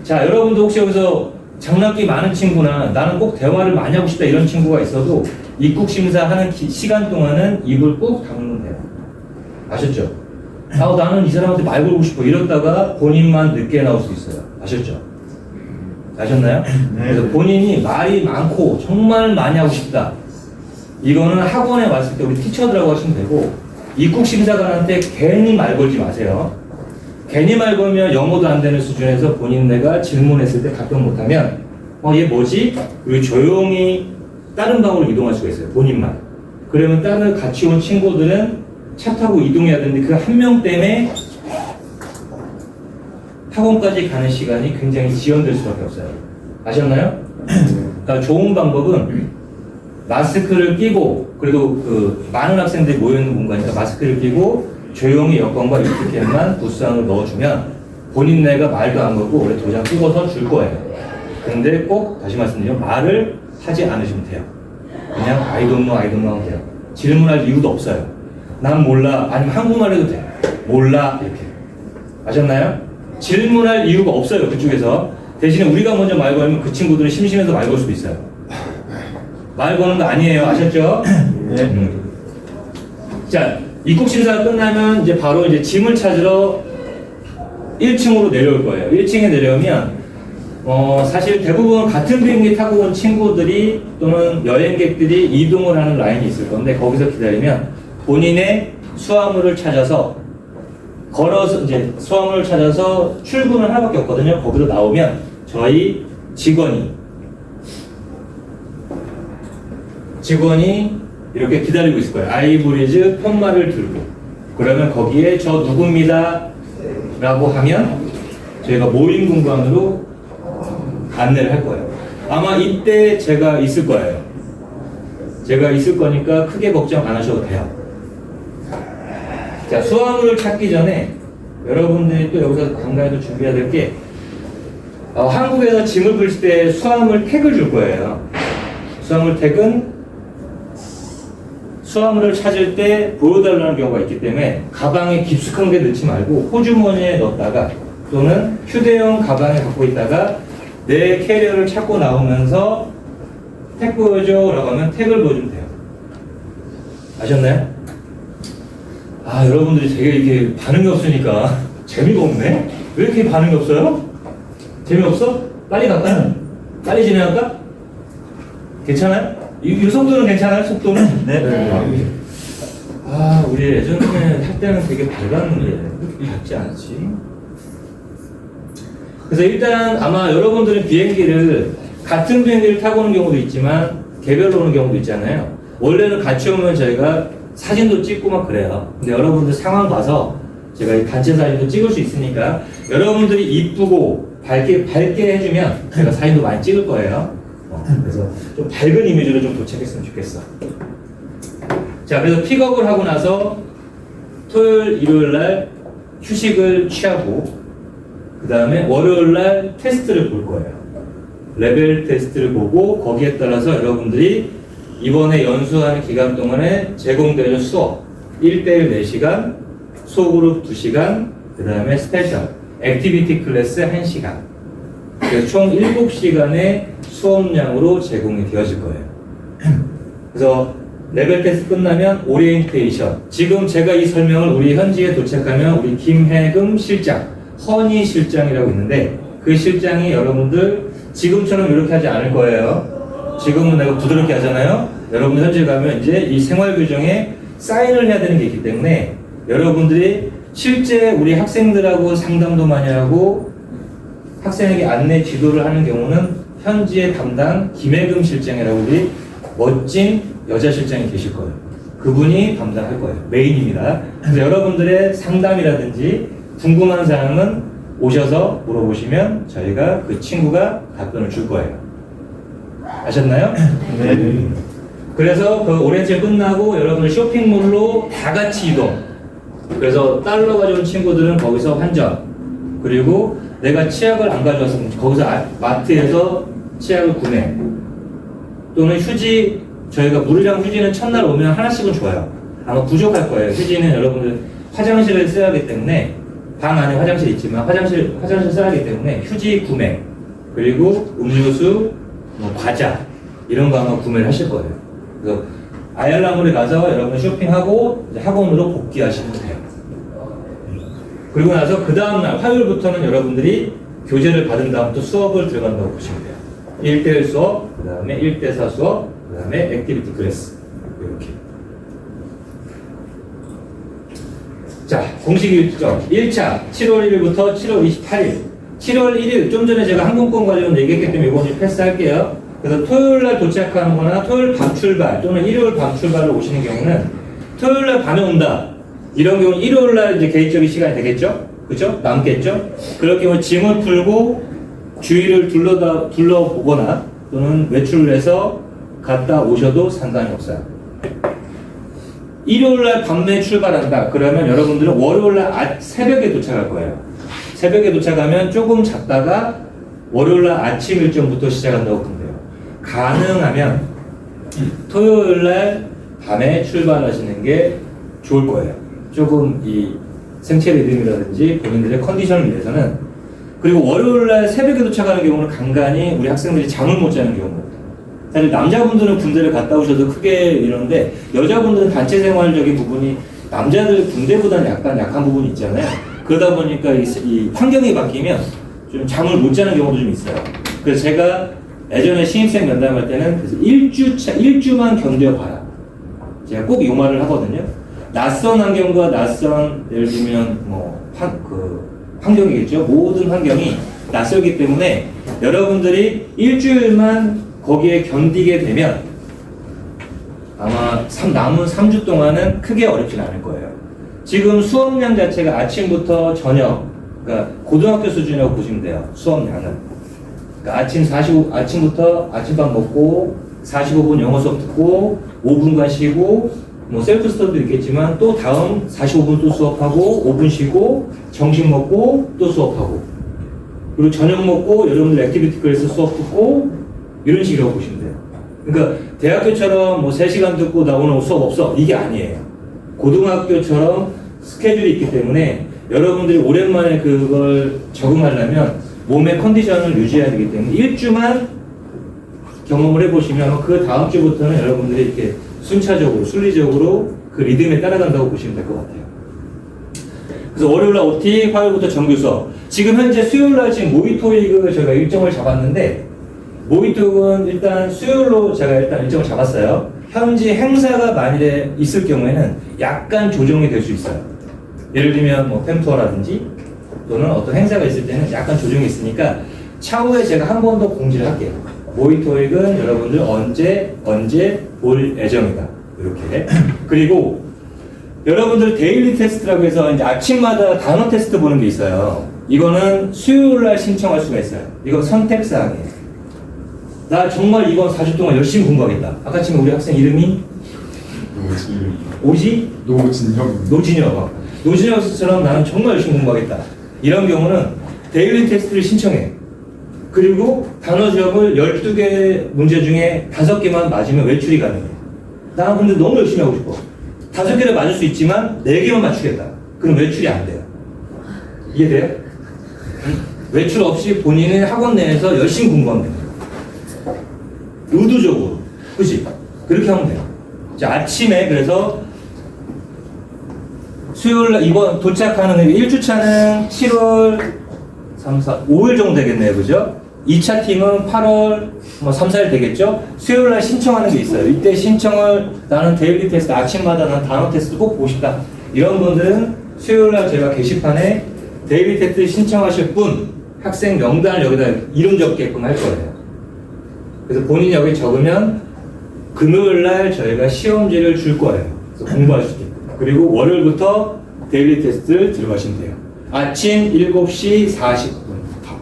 자, 여러분도 혹시 여기서 장난기 많은 친구나 나는 꼭 대화를 많이 하고 싶다 이런 친구가 있어도 입국 심사하는 시간 동안은 입을 꼭 다물면 돼요. 아셨죠? 나는 이 사람한테 말 걸고 싶어 이러다가 본인만 늦게 나올 수 있어요. 아셨죠? 아셨나요? 그래서 본인이 말이 많고 정말 많이 하고 싶다. 이거는 학원에 왔을 때 우리 티처들하고 하시면 되고 입국 심사관한테 괜히 말 걸지 마세요. 괜히 말 걸면 영어도 안 되는 수준에서 본인 내가 질문했을 때 답변 못하면 얘 뭐지? 우리 조용히 다른 방으로 이동할 수가 있어요. 본인만. 그러면 다른 같이 온 친구들은 차 타고 이동해야 되는데 그 한 명 때문에 학원까지 가는 시간이 굉장히 지연될 수밖에 없어요. 아셨나요? 그러니까 좋은 방법은 마스크를 끼고 그래도 그 많은 학생들이 모여있는 공간이니까 마스크를 끼고 조용히 여권과 이티켓만 부스 안으로 넣어주면 본인 내가 말도 안 걸고 원래 도장 찍어서 줄 거예요. 근데 꼭 다시 말씀드리면 말을 하지 않으시면 돼요. 그냥 I don't know 하면 돼요. 질문할 이유도 없어요. 난 몰라. 아니면 한국말 해도 돼. 몰라. 이렇게. 아셨나요? 질문할 이유가 없어요. 그쪽에서. 대신에 우리가 먼저 말 걸면 그 친구들은 심심해서 말 걸 수도 있어요. 말 거는 거 아니에요. 아셨죠? 네. 자, 입국 심사가 끝나면 이제 바로 이제 짐을 찾으러 1층으로 내려올 거예요. 1층에 내려오면 사실 대부분 같은 비행기 타고 온 친구들이 또는 여행객들이 이동을 하는 라인이 있을 건데 거기서 기다리면 본인의 수화물을 찾아서 걸어서 이제 수화물을 찾아서 출근을 하나밖에 없거든요. 거기서 나오면 저희 직원이 이렇게 기다리고 있을 거예요. 아이브리즈 편말을 들고. 그러면 거기에 저 누굽니다 라고 하면 저희가 모임 공간으로 안내를 할 거예요. 아마 이때 제가 있을 거예요. 제가 있을 거니까 크게 걱정 안 하셔도 돼요. 자, 수화물을 찾기 전에 여러분들이 또 여기서 간간히도 준비해야 될 게 한국에서 짐을 부릴 때 수화물 택을 줄 거예요. 수화물 택은 수화물을 찾을 때 보여달라는 경우가 있기 때문에 가방에 깊숙한 게 넣지 말고 호주머니에 넣었다가 또는 휴대용 가방에 갖고 있다가 내 캐리어를 찾고 나오면서 택 보여줘 라고 하면 택을 보여주면 돼요. 아셨나요? 여러분들이 되게 이렇게 반응이 없으니까 재미가 없네? 왜 이렇게 반응이 없어요? 재미없어? 빨리 갈까요? 빨리 진행할까? 괜찮아요? 이 속도는 괜찮아요? 속도는? 네. 우리 예전에 할 때는 되게 밝았는데 왜 밝지 않지? 그래서 일단 아마 여러분들은 같은 비행기를 타고 오는 경우도 있지만 개별로 오는 경우도 있잖아요. 원래는 같이 오면 저희가 사진도 찍고 막 그래요. 근데 여러분들 상황 봐서 제가 이 단체 사진도 찍을 수 있으니까 여러분들이 이쁘고 밝게 해주면 제가 사진도 많이 찍을 거예요. 그래서 좀 밝은 이미지로 좀 도착했으면 좋겠어. 자, 그래서 픽업을 하고 나서 토요일, 일요일 날 휴식을 취하고 그 다음에 월요일 날 테스트를 볼 거예요. 레벨 테스트를 보고 거기에 따라서 여러분들이 이번에 연수하는 기간 동안에 제공되는 수업 1대1 4시간, 소그룹 2시간, 그 다음에 스페셜 액티비티 클래스 1시간. 그래서 총 7시간의 수업량으로 제공이 되어질 거예요. 그래서 레벨 테스트 끝나면 오리엔테이션. 지금 제가 이 설명을 우리 현지에 도착하면 우리 김혜금 실장, 허니 실장이라고 있는데 그 실장이 여러분들 지금처럼 이렇게 하지 않을 거예요. 지금은 내가 부드럽게 하잖아요. 여러분들 현지에 가면 이제 이 생활 규정에 사인을 해야 되는 게 있기 때문에 여러분들이 실제 우리 학생들하고 상담도 많이 하고 학생에게 안내 지도를 하는 경우는 현지의 담당 김혜금 실장이라고 우리 멋진 여자 실장이 계실 거예요. 그분이 담당할 거예요. 메인입니다. 그래서 여러분들의 상담이라든지 궁금한 사항은 오셔서 물어보시면 저희가 그 친구가 답변을 줄 거예요. 아셨나요? 네. 그래서 그 오렌지 끝나고 여러분들 쇼핑몰로 다 같이 이동. 그래서 달러 가져온 친구들은 거기서 환전. 그리고 내가 치약을 안 가져왔으면 거기서 마트에서 치약을 구매. 또는 휴지, 저희가 물이랑 휴지는 첫날 오면 하나씩은 줘요. 아마 부족할 거예요. 휴지는 여러분들 화장실을 써야 하기 때문에 방 안에 화장실 있지만 화장실 써야 하기 때문에 휴지 구매. 그리고 음료수, 뭐 과자 이런 거 아마 구매를 하실 거예요. 그래서 아이알람으로 가서 여러분 쇼핑하고 이제 학원으로 복귀하시면 돼요. 그리고 나서 그 다음날 화요일부터는 여러분들이 교재를 받은 다음부터 수업을 들어간다고 보시면 돼요. 1대1 수업, 그 다음에 1대4 수업, 그 다음에 액티비티 클래스 이렇게. 자, 공식 일정 1차 7월 1일부터 7월 28일 7월 1일 좀 전에 제가 항공권 관련 얘기했기 때문에 이건 좀 패스할게요. 그래서 토요일 날 도착하는 거나 토요일 밤 출발 또는 일요일 밤 출발로 오시는 경우는 토요일 날 밤에 온다. 이런 경우는 일요일 날 이제 개인적인 시간이 되겠죠? 그죠? 남겠죠? 그럴 경우 짐을 풀고 주위를 둘러보거나 또는 외출을 해서 갔다 오셔도 상관이 없어요. 일요일 날 밤에 출발한다. 그러면 여러분들은 월요일 날 새벽에 도착할 거예요. 새벽에 도착하면 조금 잤다가 월요일 날 아침 일정부터 시작한다고 보면 돼요. 가능하면 토요일 날 밤에 출발하시는 게 좋을 거예요. 조금 이 생체 리듬이라든지 본인들의 컨디션을 위해서는. 그리고 월요일 날 새벽에 도착하는 경우는 간간히 우리 학생들이 잠을 못 자는 경우. 사실 남자분들은 군대를 갔다 오셔도 크게 이러는데 여자분들은 단체 생활적인 부분이 남자들 군대보다는 약간 약한 부분이 있잖아요. 그러다 보니까 이 환경이 바뀌면 좀 잠을 못 자는 경우도 좀 있어요. 그래서 제가 예전에 신입생 면담할 때는 그래서 1주만 견뎌봐라. 제가 꼭 이 말을 하거든요. 낯선 환경과 낯선, 예를 들면 환경이겠죠. 모든 환경이 낯설기 때문에 여러분들이 일주일만 거기에 견디게 되면 아마 남은 3주 동안은 크게 어렵진 않을 거예요. 지금 수업량 자체가 아침부터 저녁, 그러니까 고등학교 수준이라고 보시면 돼요. 수업량은. 그러니까 아침부터 아침밥 먹고 45분 영어 수업 듣고 5분간 쉬고 뭐 셀프 스터디도 있겠지만 또 다음 45분 또 수업하고 5분 쉬고 점심 먹고 또 수업하고 그리고 저녁 먹고 여러분들 액티비티 클래스 수업 듣고 이런 식이라고 보시면 돼요. 그러니까 대학교처럼 뭐 3시간 듣고 나 오늘 수업 없어 이게 아니에요. 고등학교처럼 스케줄이 있기 때문에 여러분들이 오랜만에 그걸 적응하려면 몸의 컨디션을 유지해야 되기 때문에 1주만 경험을 해보시면 그 다음 주부터는 여러분들이 이렇게 순차적으로 순리적으로 그 리듬에 따라간다고 보시면 될 것 같아요. 그래서 월요일날 OT, 화요일부터 정규 수업. 지금 현재 수요일날 지금 모의토익을 저희가 일정을 잡았는데 모의토익은 일단 수요일로 제가 일단 일정을 잡았어요. 현지 행사가 만일에 있을 경우에는 약간 조정이 될 수 있어요. 예를 들면 뭐 팸투어라든지 또는 어떤 행사가 있을 때는 약간 조정이 있으니까 차후에 제가 한 번 더 공지를 할게요. 모의토익은 여러분들 언제 볼 예정이다. 이렇게. 그리고 여러분들 데일리 테스트라고 해서 이제 아침마다 단어 테스트 보는 게 있어요. 이거는 수요일 날 신청할 수가 있어요. 이건 선택사항이에요. 나 정말 이번 4주 동안 열심히 공부하겠다. 아까 지금 우리 학생 이름이 노진혁처럼 나는 정말 열심히 공부하겠다. 이런 경우는 데일리 테스트를 신청해. 그리고 단어 지역을 12개 문제 중에 5개만 맞으면 외출이 가능해. 나 근데 너무 열심히 하고 싶어. 5개를 맞을 수 있지만 4개만 맞추겠다. 그럼 외출이 안 돼요. 이해돼요? 외출 없이 본인의 학원 내에서 열심히 공부하면 돼요. 의도적으로. 그치? 그렇게 하면 돼요. 자, 아침에 그래서 수요일 이번 도착하는 1주차는 7월 3, 4, 5일 정도 되겠네요. 그죠? 2차 팀은 8월 3, 4일 되겠죠? 수요일 날 신청하는 게 있어요. 이때 신청을 나는 데일리 테스트 아침마다 난 단어 테스트 꼭 보고 싶다. 이런 분들은 수요일 날 제가 게시판에 데일리 테스트 신청하실 분 학생 명단을 여기다 이름 적게끔 할 거예요. 그래서 본인이 여기 적으면 금요일 날 저희가 시험지를 줄 거예요. 그래서 공부할 수 있게끔. 그리고 월요일부터 데일리 테스트를 들어가시면 돼요. 아침 7시 40분부터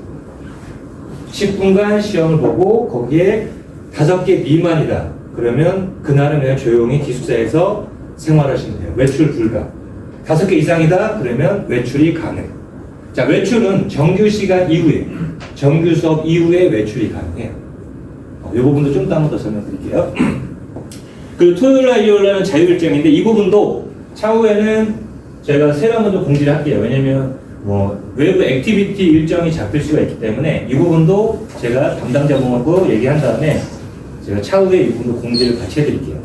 10분간 시험을 보고 거기에 5개 미만이다. 그러면 그날은 그냥 조용히 기숙사에서 생활하시면 돼요. 외출 불가. 5개 이상이다. 그러면 외출이 가능. 자, 외출은 정규 시간 이후에, 정규 수업 이후에 외출이 가능해요. 이 부분도 좀 더 한 번 더 설명드릴게요. 그리고 토요일 날, 일요일 날은 자율일정인데 이 부분도 차후에는 제가 새로 한 번 더 공지를 할게요. 왜냐면 외부 액티비티 일정이 잡힐 수가 있기 때문에 이 부분도 제가 담당자분하고 얘기한 다음에 제가 차후에 이 부분도 공지를 같이 해드릴게요.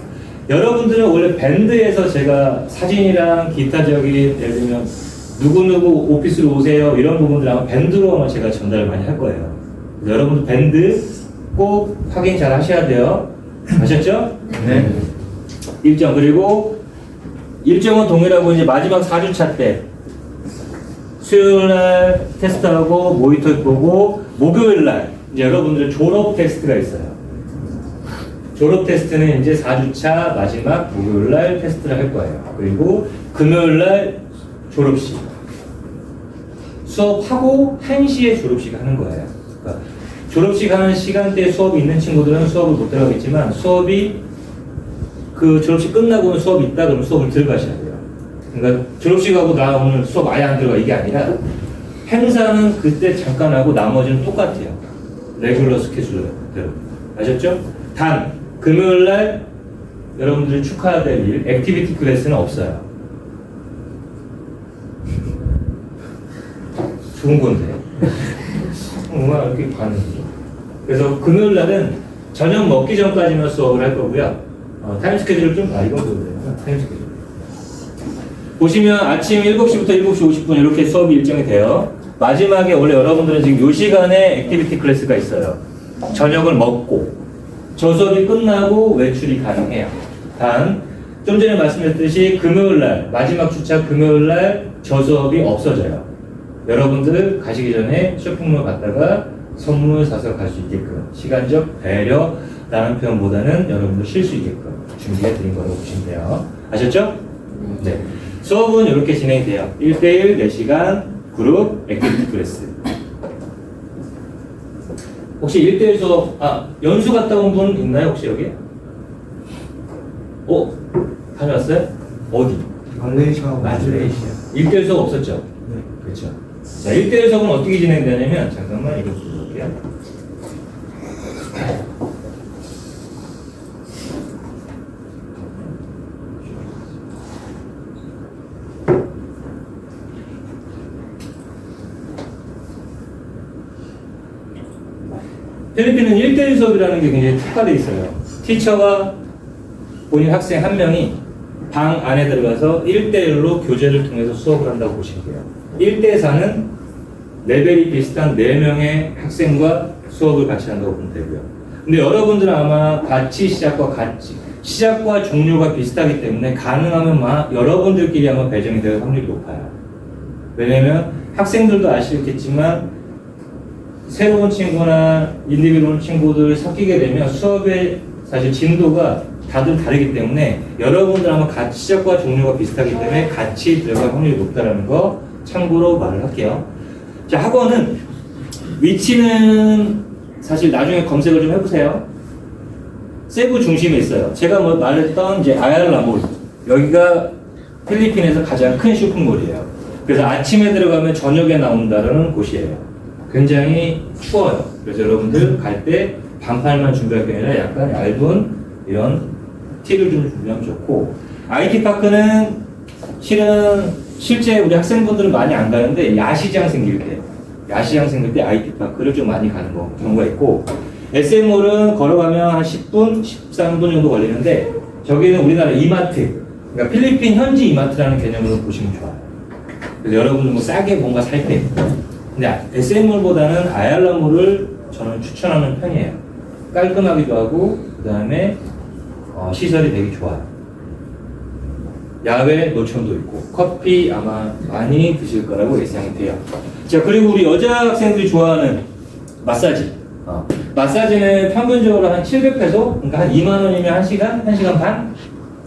여러분들은 원래 밴드에서 제가 사진이랑 기타적인 예를 들면 누구누구 오피스로 오세요 이런 부분들 아마 밴드로 아마 제가 전달을 많이 할 거예요. 여러분들 밴드 꼭 확인 잘 하셔야 돼요. 아셨죠? 네. 일정. 그리고 일정은 동일하고 이제 마지막 4주차 때 수요일 날 테스트하고 모니터 보고 목요일 날 이제 여러분들의 졸업 테스트가 있어요. 졸업 테스트는 이제 4주차 마지막 목요일 날 테스트를 할 거예요. 그리고 금요일 날 졸업식. 수업하고 1시에 졸업식 하는 거예요. 그러니까 졸업식 하는 시간대에 수업이 있는 친구들은 수업을 못 들어가겠지만 수업이 그 졸업식 끝나고는 수업이 있다 그러면 수업을 들어가셔야 돼요. 그러니까 졸업식하고 나 오늘 수업 아예 안 들어가 이게 아니라 행사는 그때 잠깐 하고 나머지는 똑같아요. 레귤러 스케줄대로. 아셨죠? 단 금요일 날 여러분들이 축하해야 될 일, 액티비티 클래스는 없어요. 좋은 건데. 뭔가 이렇게 가는지. 그래서 금요일 날은 저녁 먹기 전까지만 수업을 할 거고요. 타임 스케줄을 좀 이건 보여드려요. 타임 스케줄. 보시면 아침 7시부터 7시 50분 이렇게 수업이 일정이 돼요. 마지막에 원래 여러분들은 지금 이 시간에 액티비티 클래스가 있어요. 저녁을 먹고 저 수업이 끝나고 외출이 가능해요. 단 좀 전에 말씀드렸듯이 금요일날 마지막 주차 금요일날 저 수업이 없어져요. 여러분들 가시기 전에 쇼핑몰 갔다가 선물 사서 갈 수 있게끔 시간적 배려라는 표현보다는 여러분들 쉴 수 있게끔 준비해 드린 거라고 보시면 돼요. 아셨죠? 네. 수업은 이렇게 진행돼요. 1대1 4시간 그룹 액티비티 클래스. 혹시 1대1 수업, 연수 갔다 온 분 있나요? 혹시 여기? 다녀왔어요? 어디? 말레이시아. 말레이시아. 1대1 수업 없었죠? 네. 그렇죠. 자, 1대1 수업은 어떻게 진행되냐면, 잠깐만 이거 볼게요. 필리핀은 1대1 수업이라는 게 굉장히 특화되어 있어요. 티처와 본인 학생 한 명이 방 안에 들어가서 1대1로 교재를 통해서 수업을 한다고 보시면 돼요. 1대4는 레벨이 비슷한 4명의 학생과 수업을 같이 한다고 보면 되고요. 근데 여러분들은 아마 시작과 종료가 비슷하기 때문에 가능하면 여러분들끼리 아마 배정이 될 확률이 높아요. 왜냐면 학생들도 아시겠지만 새로운 친구나 인디비dual 친구들 섞이게 되면 수업의 사실 진도가 다들 다르기 때문에 여러분들 아마 같이 시작과 종료가 비슷하기 때문에 같이 들어갈 확률이 높다는 거 참고로 말을 할게요. 자, 학원은 위치는 사실 나중에 검색을 좀 해보세요. 세부 중심에 있어요. 제가 말했던 이제 아얄라몰, 여기가 필리핀에서 가장 큰 쇼핑몰이에요. 그래서 아침에 들어가면 저녁에 나온다는 곳이에요. 굉장히 추워요. 그래서 여러분들 갈 때 반팔만 준비할 게 아니라 약간 얇은 이런 티를 좀 준비하면 좋고, IT파크는 실제 우리 학생분들은 많이 안 가는데 야시장 생길 때 IT파크를 좀 많이 가는 경우가 있고, SM몰은 걸어가면 한 10분, 13분 정도 걸리는데 저기는 우리나라 이마트, 그러니까 필리핀 현지 이마트라는 개념으로 보시면 좋아요. 그래서 여러분들 뭐 싸게 뭔가 살 때, 근데 SM몰보다는 아얄라몰을 저는 추천하는 편이에요. 깔끔하기도 하고 그 다음에 시설이 되게 좋아요. 야외 노천도 있고 커피 아마 많이 드실 거라고 예상이 돼요. 자, 그리고 우리 여자 학생들이 좋아하는 마사지. 마사지는 평균적으로 한 700페소, 그러니까 한 2만 원이면 1시간, 1시간 반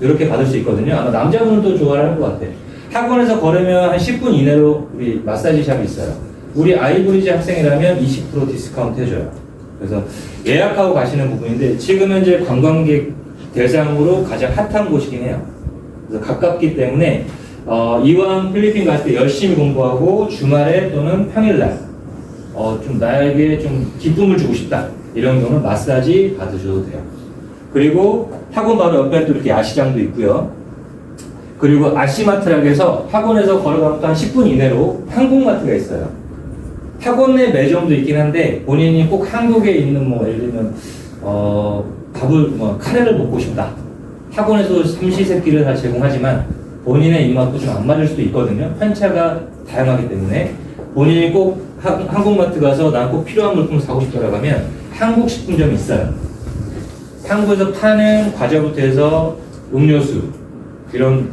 이렇게 받을 수 있거든요. 아마 남자분은 또 좋아할 것 같아. 학원에서 걸으면 한 10분 이내로 우리 마사지 샵이 있어요. 우리 아이브리지 학생이라면 20% 디스카운트 해줘요. 그래서 예약하고 가시는 부분인데 지금 현재 관광객 대상으로 가장 핫한 곳이긴 해요. 그래서 가깝기 때문에 이왕 필리핀 갔을 때 열심히 공부하고 주말에 또는 평일날 좀 나에게 좀 기쁨을 주고 싶다 이런 경우는 마사지 받으셔도 돼요. 그리고 학원 바로 옆에 또 이렇게 야시장도 있고요. 그리고 아시마트라고 해서 학원에서 걸어가면 또 한 10분 이내로 한국마트가 있어요. 학원 내 매점도 있긴 한데 본인이 꼭 한국에 있는 뭐 예를 들면 밥을 카레를 먹고 싶다. 학원에서 삼시세끼를 다 제공하지만 본인의 입맛도 좀 안 맞을 수도 있거든요. 편차가 다양하기 때문에 본인이 꼭 한국마트 가서 난 꼭 필요한 물품을 사고 싶다라고 하면 한국 식품점이 있어요. 한국에서 파는 과자부터 해서 음료수 이런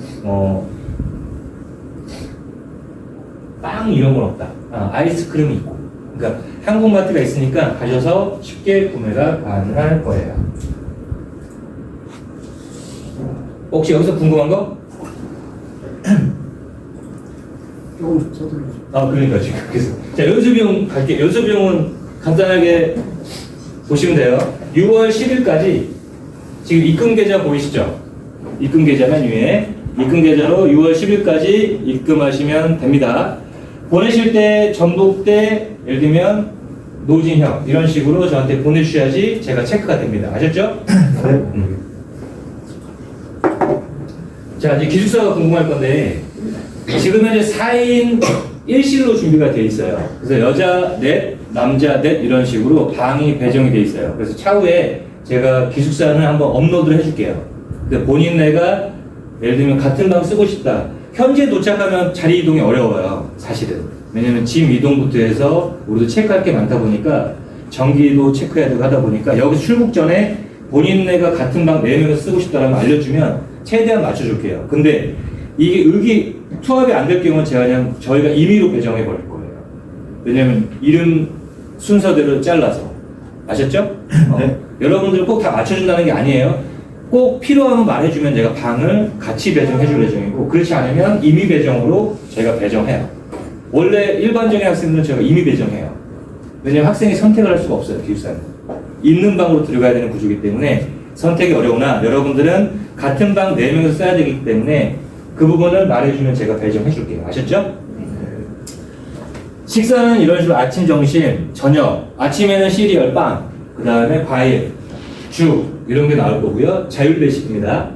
빵 이런 건 없다. 아이스크림이 있고. 그러니까 한국마트가 있으니까 가셔서 쉽게 구매가 가능할 거예요. 혹시 여기서 궁금한 거? 조금 서둘러. 그러니까 지금 그래서 자 연수비용 갈게. 연수비용은 간단하게 보시면 돼요. 6월 10일까지 지금 입금 계좌 보이시죠? 입금 계좌 맨 위에 입금 계좌로 6월 10일까지 입금하시면 됩니다. 보내실 때 전북대 예를 들면 노진형 이런 식으로 저한테 보내주셔야지 제가 체크가 됩니다. 아셨죠? 네. 자, 이제 기숙사가 궁금할 건데 지금 현재 4인 1실로 준비가 돼 있어요. 그래서 여자 넷, 남자 넷 이런 식으로 방이 배정이 돼 있어요. 그래서 차후에 제가 기숙사는 한번 업로드를 해줄게요. 근데 본인 내가 예를 들면 같은 방 쓰고 싶다. 현재 도착하면 자리 이동이 어려워요. 사실은. 왜냐면 짐 이동부터 해서 우리도 체크할 게 많다 보니까 전기도 체크해야 되고 하다 보니까 여기 출국 전에 본인 내가 같은 방 4명에서 쓰고 싶다라면 알려주면 최대한 맞춰줄게요. 근데 이게 투합이 안 될 경우는 제가 그냥 저희가 임의로 배정해 버릴 거예요. 왜냐면 이름 순서대로 잘라서. 아셨죠? 네. 여러분들 꼭 다 맞춰준다는 게 아니에요. 꼭 필요하면 말해주면 제가 방을 같이 배정해 줄 예정이고 그렇지 않으면 임의 배정으로 제가 배정해요. 원래 일반적인 학생들은 제가 임의 배정해요. 왜냐면 학생이 선택을 할 수가 없어요. 기숙사는. 있는 방으로 들어가야 되는 구조이기 때문에 선택이 어려우나 여러분들은 같은 방 4명에서 써야 되기 때문에 그 부분을 말해주면 제가 배정해 줄게요. 아셨죠? 식사는 이런 식으로 아침, 점심, 저녁. 아침에는 시리얼, 빵. 그 다음에 과일, 죽 이런 게 나올 거고요. 자율배식입니다.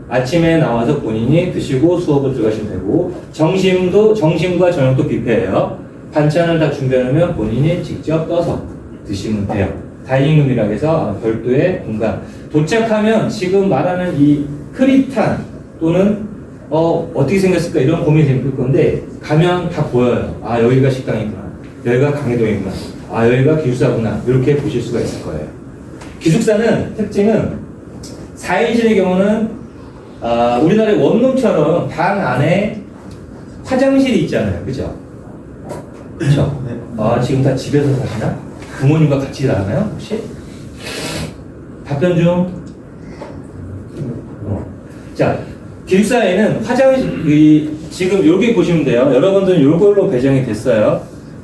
아침에 나와서 본인이 드시고 수업을 들어가시면 되고 점심과 저녁도 뷔페예요. 반찬을 다 준비하면 본인이 직접 떠서 드시면 돼요. 다이닝룸이라고 해서 별도의 공간. 도착하면 지금 말하는 이 흐릿한 또는 어떻게 생겼을까 이런 고민이 될 건데 가면 다 보여요. 아 여기가 식당이구나. 여기가 강의동이구나. 아 여기가 기숙사구나. 이렇게 보실 수가 있을 거예요. 기숙사는 특징은 4인실의 경우는 우리나라의 원룸처럼 방 안에 화장실이 있잖아요. 그죠? 그쵸? 네. 지금 다 집에서 사시나? 부모님과 같이 나가나요? 혹시? 답변 좀. 자, 기숙사에는 화장실, 지금 여기 보시면 돼요. 여러분들은 이걸로 배정이 됐어요.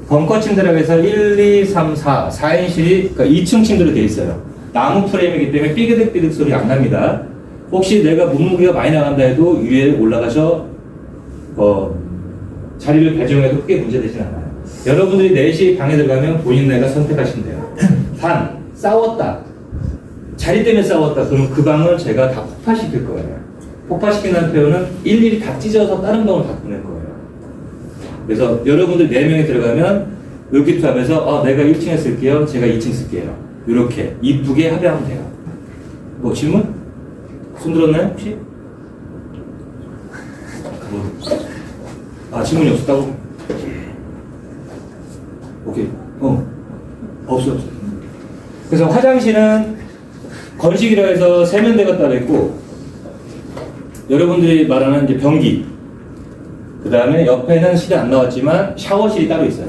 벙커 침대라고 해서 1, 2, 3, 4, 4인실이, 그러니까 2층 침대로 되어 있어요. 나무 프레임이기 때문에 삐그덕삐득 소리 안 납니다. 혹시 내가 몸무게가 많이 나간다 해도 위에 올라가서, 자리를 배정해도 크게 문제되진 않아요. 여러분들이 4시 방에 들어가면 본인 내가 선택하시면 돼요. 단, 싸웠다. 자리 때문에 싸웠다. 그럼 그 방을 제가 다 폭파시킬 거예요. 폭파시킨다는 표현은 일일이 다 찢어서 다른 방으로 다 보낼 거예요. 그래서 여러분들 4명이 들어가면 의기투합해서 내가 1층에 쓸게요. 제가 2층 쓸게요. 이렇게 이쁘게 합의하면 돼요. 뭐 질문? 손 들었나요 혹시? 질문이 없었다고? 오케이. 없어. 그래서 화장실은 건식이라 해서 세면대가 따로 있고 여러분들이 말하는 이제 변기, 그 다음에 옆에는 실이 안 나왔지만 샤워실이 따로 있어요.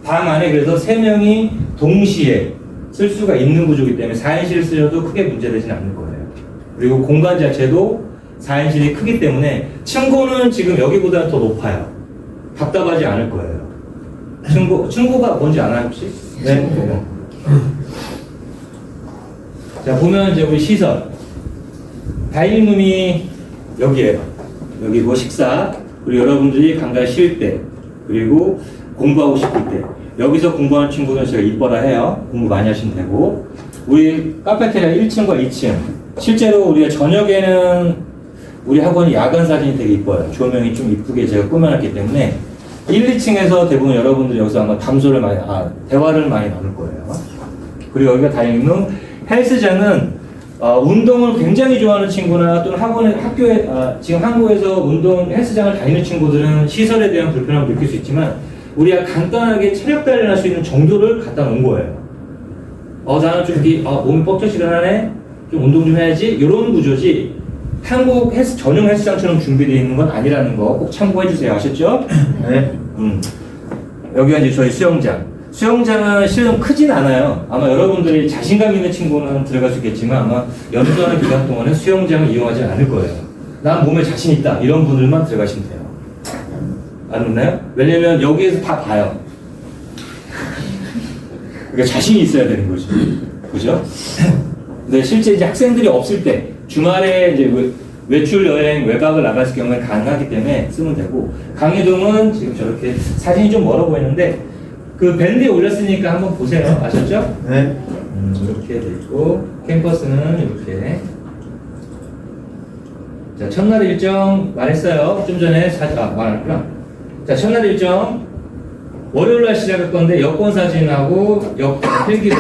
방 안에 그래서 3명이 동시에 쓸 수가 있는 구조이기 때문에 4인실을 쓰셔도 크게 문제되진 않을 거예요. 그리고 공간 자체도 4인실이 크기 때문에 층고는 지금 여기보다는 더 높아요. 답답하지 않을 거예요. 층고가 뭔지 아나요 혹시? 네. 자, 보면 이제 우리 시설. 다이닝룸이 여기에요. 여기고 식사, 그리고 여러분들이 간간히 쉴 때, 그리고 공부하고 싶을 때. 여기서 공부하는 친구는 제가 이뻐라 해요. 공부 많이 하시면 되고. 우리 카페테리아 1층과 2층. 실제로 우리가 저녁에는 우리 학원이 야간 사진이 되게 이뻐요. 조명이 좀 이쁘게 제가 꾸며놨기 때문에 1, 2층에서 대부분 여러분들이 여기서 아마 대화를 많이 나눌 거예요. 그리고 여기가 다이닝룸. 헬스장은 운동을 굉장히 좋아하는 친구나 또는 학교에 지금 한국에서 헬스장을 다니는 친구들은 시설에 대한 불편함을 느낄 수 있지만 우리가 간단하게 체력 단련할 수 있는 정도를 갖다 놓은 거예요. 나는 좀 몸이 뻑적지근하네, 좀 운동 좀 해야지, 이런 구조지 한국 전용 헬스장처럼 준비되어 있는 건 아니라는 거 꼭 참고해 주세요. 아셨죠? 네. 여기가 이제 저희 수영장. 수영장은 실은 크진 않아요. 아마 여러분들이 자신감 있는 친구는 들어갈 수 있겠지만 아마 연수하는 기간 동안은 수영장을 이용하지 않을 거예요. 난 몸에 자신 있다, 이런 분들만 들어가시면 돼요. 안 그렇나요? 왜냐면 여기에서 다 봐요. 그러니까 자신이 있어야 되는 거죠. 그죠? 근데 실제 이제 학생들이 없을 때, 주말에 이제 외출 여행, 외박을 나갔을 경우에 가능하기 때문에 쓰면 되고, 강의동은 지금 저렇게 사진이 좀 멀어 보이는데, 그 밴드에 올렸으니까 한번 보세요. 아셨죠? 네. 이렇게 돼 있고, 캠퍼스는 이렇게. 자, 첫날 일정 말했어요. 좀 전에 말했구나. 자, 첫날 일정 월요일날 시작할 건데 여권 사진하고 필기도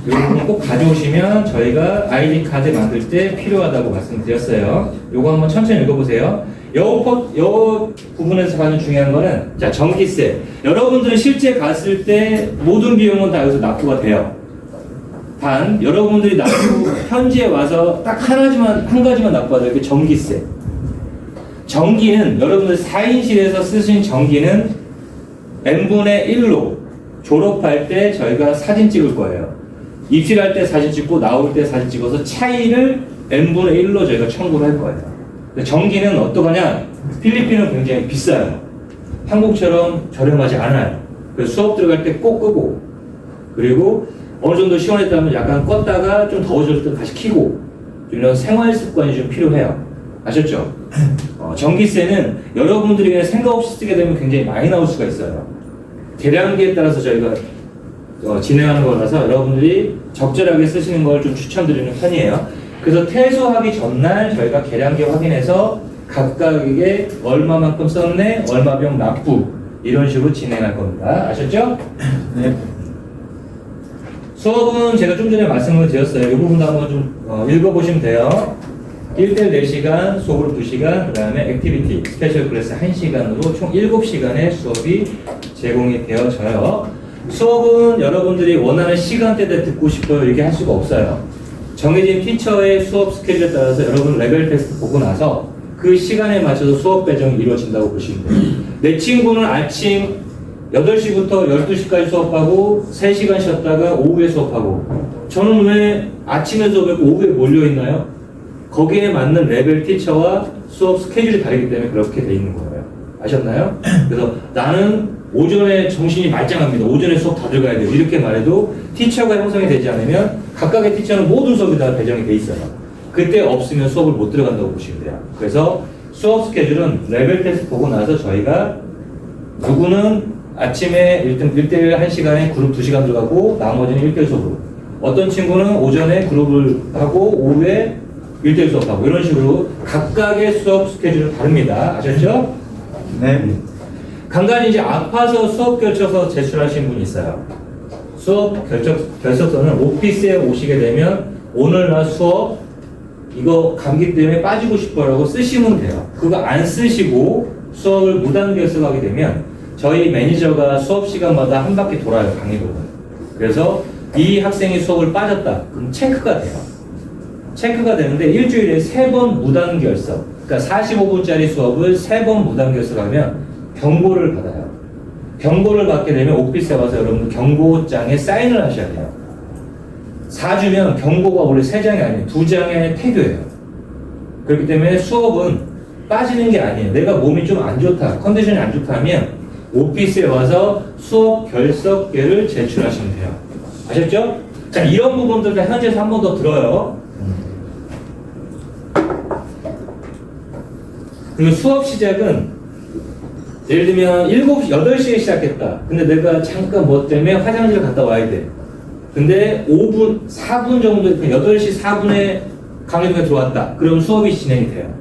요거는 꼭 가져오시면 저희가 아이디 카드 만들 때 필요하다고 말씀드렸어요. 요거 한번 천천히 읽어보세요. 요 부분에서 가장 중요한 거는 자, 전기세. 여러분들은 실제 갔을 때 모든 비용은 다 여기서 납부가 돼요. 단 여러분들이 현지에 와서 딱 한 가지만 납부가 돼요. 그 전기세. 전기는 여러분들 4인실에서 쓰신 전기는 n분의 1로 졸업할 때 저희가 사진 찍을 거예요. 입실할 때 사진 찍고 나올 때 사진 찍어서 차이를 n분의 1로 저희가 청구를 할 거예요. 전기는 어떠하냐? 필리핀은 굉장히 비싸요. 한국처럼 저렴하지 않아요. 그래서 수업 들어갈 때 꼭 끄고, 그리고 어느 정도 시원했다면 약간 껐다가 좀 더워졌을 때 다시 켜고, 이런 생활 습관이 좀 필요해요. 아셨죠? 전기세는 여러분들이 그냥 생각 없이 쓰게 되면 굉장히 많이 나올 수가 있어요. 계량기에 따라서 저희가 진행하는 거라서 여러분들이 적절하게 쓰시는 걸 좀 추천드리는 편이에요. 그래서 퇴소하기 전날 저희가 계량기 확인해서 각각에게 얼마만큼 썼네, 얼마병 납부, 이런 식으로 진행할 겁니다. 아셨죠? 네. 수업은 제가 좀 전에 말씀을 드렸어요. 이 부분도 한번 좀 읽어보시면 돼요. 1대1 4시간, 수업으로 2시간, 그 다음에 액티비티, 스페셜 클래스 1시간으로 총 7시간의 수업이 제공이 되어져요. 수업은 여러분들이 원하는 시간대에 듣고 싶어요, 이렇게 할 수가 없어요. 정해진 티처의 수업 스케줄에 따라서 여러분 레벨 테스트 보고 나서 그 시간에 맞춰서 수업 배정이 이루어진다고 보시면 돼요. 내 친구는 아침 8시부터 12시까지 수업하고 3시간 쉬었다가 오후에 수업하고, 저는 왜 아침에 수업하고 오후에 몰려있나요? 거기에 맞는 레벨 티처와 수업 스케줄이 다르기 때문에 그렇게 돼 있는 거예요. 아셨나요? 그래서 나는 오전에 정신이 말짱합니다. 오전에 수업 다 들어가야 돼요. 이렇게 말해도 티처가 형성이 되지 않으면 각각의 티처는 모든 수업이 다 배정이 돼 있어요. 그때 없으면 수업을 못 들어간다고 보시면 돼요. 그래서 수업 스케줄은 레벨 테스트 보고 나서 저희가 누구는 아침에 1대1 1시간에 그룹 2시간 들어가고 나머지는 1대1 수업으로, 어떤 친구는 오전에 그룹을 하고 오후에 1대1 수업하고, 이런 식으로 각각의 수업 스케줄은 다릅니다. 아셨죠? 네. 간간히 이제 아파서 수업 결석서 제출하신 분이 있어요. 수업 결석서는 오피스에 오시게 되면 오늘 나 수업 이거 감기 때문에 빠지고 싶어라고 쓰시면 돼요. 그거 안 쓰시고 수업을 무단 결석하게 되면 저희 매니저가 수업 시간마다 한 바퀴 돌아요, 강의동을. 그래서 이 학생이 수업을 빠졌다, 그럼 체크가 돼요. 체크가 되는데 일주일에 3번 무단 결석, 그러니까 45분짜리 수업을 3번 무단결석 하면 경고를 받아요. 경고를 받게 되면 오피스에 와서 여러분들 경고장에 사인을 하셔야 돼요. 4주면 경고가 원래 3장이 아니에요. 2장의 태교예요. 그렇기 때문에 수업은 빠지는 게 아니에요. 내가 몸이 좀 안 좋다, 컨디션이 안 좋다 하면 오피스에 와서 수업 결석계를 제출하시면 돼요. 아셨죠? 자, 이런 부분들 다 현지에서 한 번 더 들어요. 그리고 수업 시작은 예를 들면 8시에 시작했다. 근데 내가 잠깐 뭐 때문에 화장실 갔다 와야 돼. 근데 5분, 4분 정도, 8시 4분에 강의동에 들어왔다. 그럼 수업이 진행이 돼요.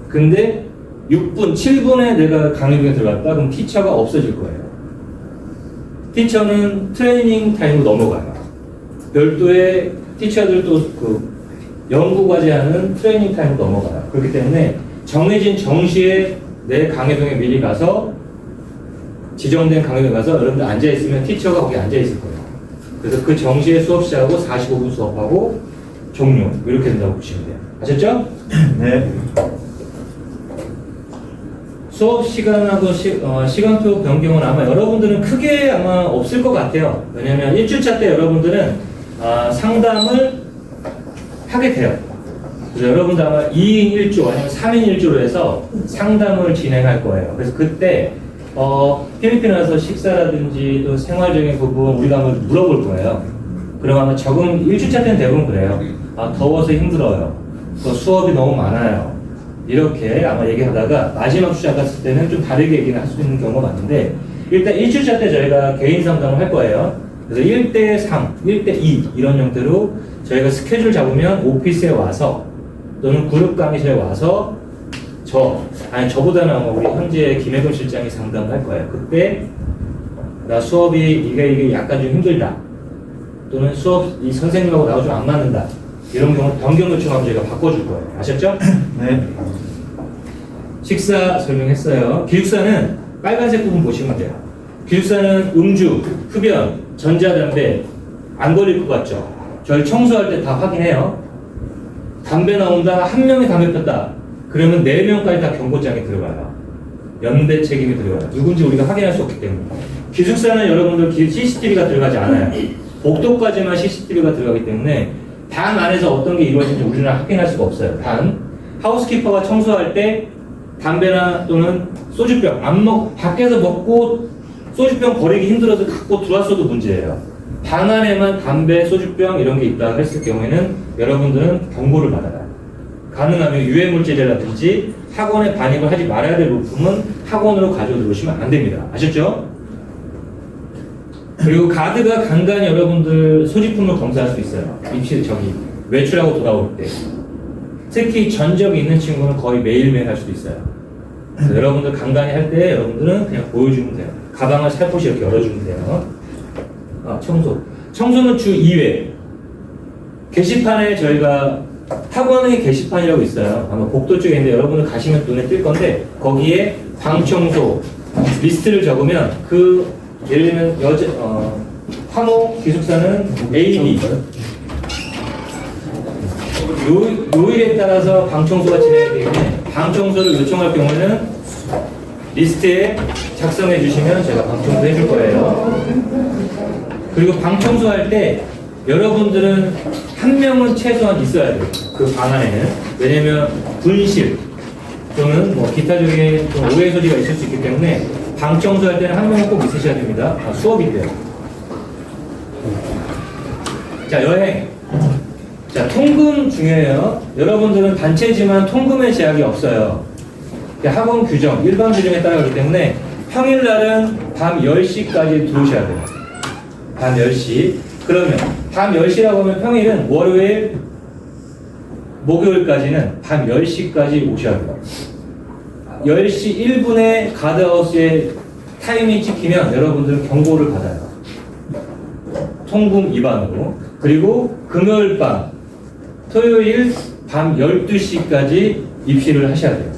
근데 6분, 7분에 내가 강의동에 들어갔다. 그럼 티처가 없어질 거예요. 티처는 트레이닝 타임으로 넘어가요. 별도의 티처들도 그 연구과제하는 트레이닝 타임으로 넘어가요. 그렇기 때문에 정해진 정시에 내 강의동에 미리 가서 지정된 강의동에 가서 여러분들 앉아있으면 티처가 거기 앉아있을 거예요. 그래서 그 정시에 수업 시작하고 45분 수업하고 종료. 이렇게 된다고 보시면 돼요. 아셨죠? 네. 수업 시간하고 시간표 변경은 아마 여러분들은 크게 아마 없을 것 같아요. 왜냐면 1주차 때 여러분들은 상담을 하게 돼요. 그래서 여러분들 아마 2인 1조 아니면 3인 1조로 해서 상담을 진행할 거예요. 그래서 그때 필리핀 와서 식사라든지 또 생활적인 부분 우리가 한번 물어볼 거예요. 그럼 아마 적응 1주차 때는 대부분 그래요. 더워서 힘들어요. 또 수업이 너무 많아요. 이렇게 아마 얘기하다가 마지막 주차 갔을 때는 좀 다르게 얘기를 할 수 있는 경우가 많은데 일단 1주차 때 저희가 개인 상담을 할 거예요. 그래서 1대3, 1대2 이런 형태로 저희가 스케줄 잡으면 오피스에 와서 또는 그룹 강의실에 와서 저보다는 아마 우리 현재 김혜근 실장이 상담을 할 거예요. 그때 나 수업이 이게 약간 좀 힘들다. 또는 수업 이 선생님하고 나하고 좀 안 맞는다. 이런 경우 변경 요청하면 저희가 바꿔줄 거예요. 아셨죠? 네. 식사 설명했어요. 기숙사는 빨간색 부분 보시면 돼요. 기숙사는 음주, 흡연, 전자담배 안 걸릴 것 같죠? 저희 청소할 때 다 확인해요. 담배 나온다, 한 명이 담배 폈다. 그러면 4명까지 다 경고장에 들어가요. 연대 책임이 들어가요. 누군지 우리가 확인할 수 없기 때문에. 기숙사는 여러분들 CCTV가 들어가지 않아요. 복도까지만 CCTV가 들어가기 때문에 방 안에서 어떤 게 이루어지는지 우리는 확인할 수가 없어요. 단, 하우스키퍼가 청소할 때 담배나 또는 소주병 밖에서 먹고 소주병 버리기 힘들어서 갖고 들어왔어도 문제예요. 방 안에만 담배, 소주병 이런 게 있다 했을 경우에는 여러분들은 경고를 받아요. 가능하면 유해물질이라든지 학원에 반입을 하지 말아야 될 물품은 학원으로 가지고 들어오시면 안 됩니다. 아셨죠? 그리고 가드가 간간히 여러분들 소지품을 검사할 수 있어요. 외출하고 돌아올 때. 특히 전적이 있는 친구는 거의 매일매일 할 수도 있어요. 그래서 여러분들 간간히 할 때 여러분들은 그냥 보여주면 돼요. 가방을 살포시 이렇게 열어주면 돼요. 청소는 주 2회. 게시판에 저희가 학원의 게시판이라고 있어요. 아마 복도 쪽에 있는데 여러분들 가시면 눈에 띌 건데 거기에 방청소 리스트를 적으면 예를 들면 화목 기숙사는 A, B 요일에 따라서 방청소가 진행이 되는데 방청소를 요청할 경우에는 리스트에 작성해 주시면 제가 방청소 해줄 거예요. 그리고 방청소할 때 여러분들은 한 명은 최소한 있어야 돼요. 그 방 안에는. 왜냐면 분실 또는 뭐 기타적인 좀 오해 소지가 있을 수 있기 때문에 방청소할 때는 한 명은 꼭 있으셔야 됩니다. 수업인데요. 자, 여행. 자, 통금 중요해요. 여러분들은 단체지만 통금의 제약이 없어요. 학원 규정, 일반 규정에 따라가기 때문에 평일날은 밤 10시까지 들어오셔야 돼요. 밤 10시. 그러면 밤 10시라고 하면 평일은 월요일, 목요일까지는 밤 10시까지 오셔야 돼요. 10시 1분에 가드하우스에 타이밍이 찍히면 여러분들은 경고를 받아요. 통금 위반으로. 그리고 금요일 밤, 토요일 밤 12시까지 입실을 하셔야 돼요.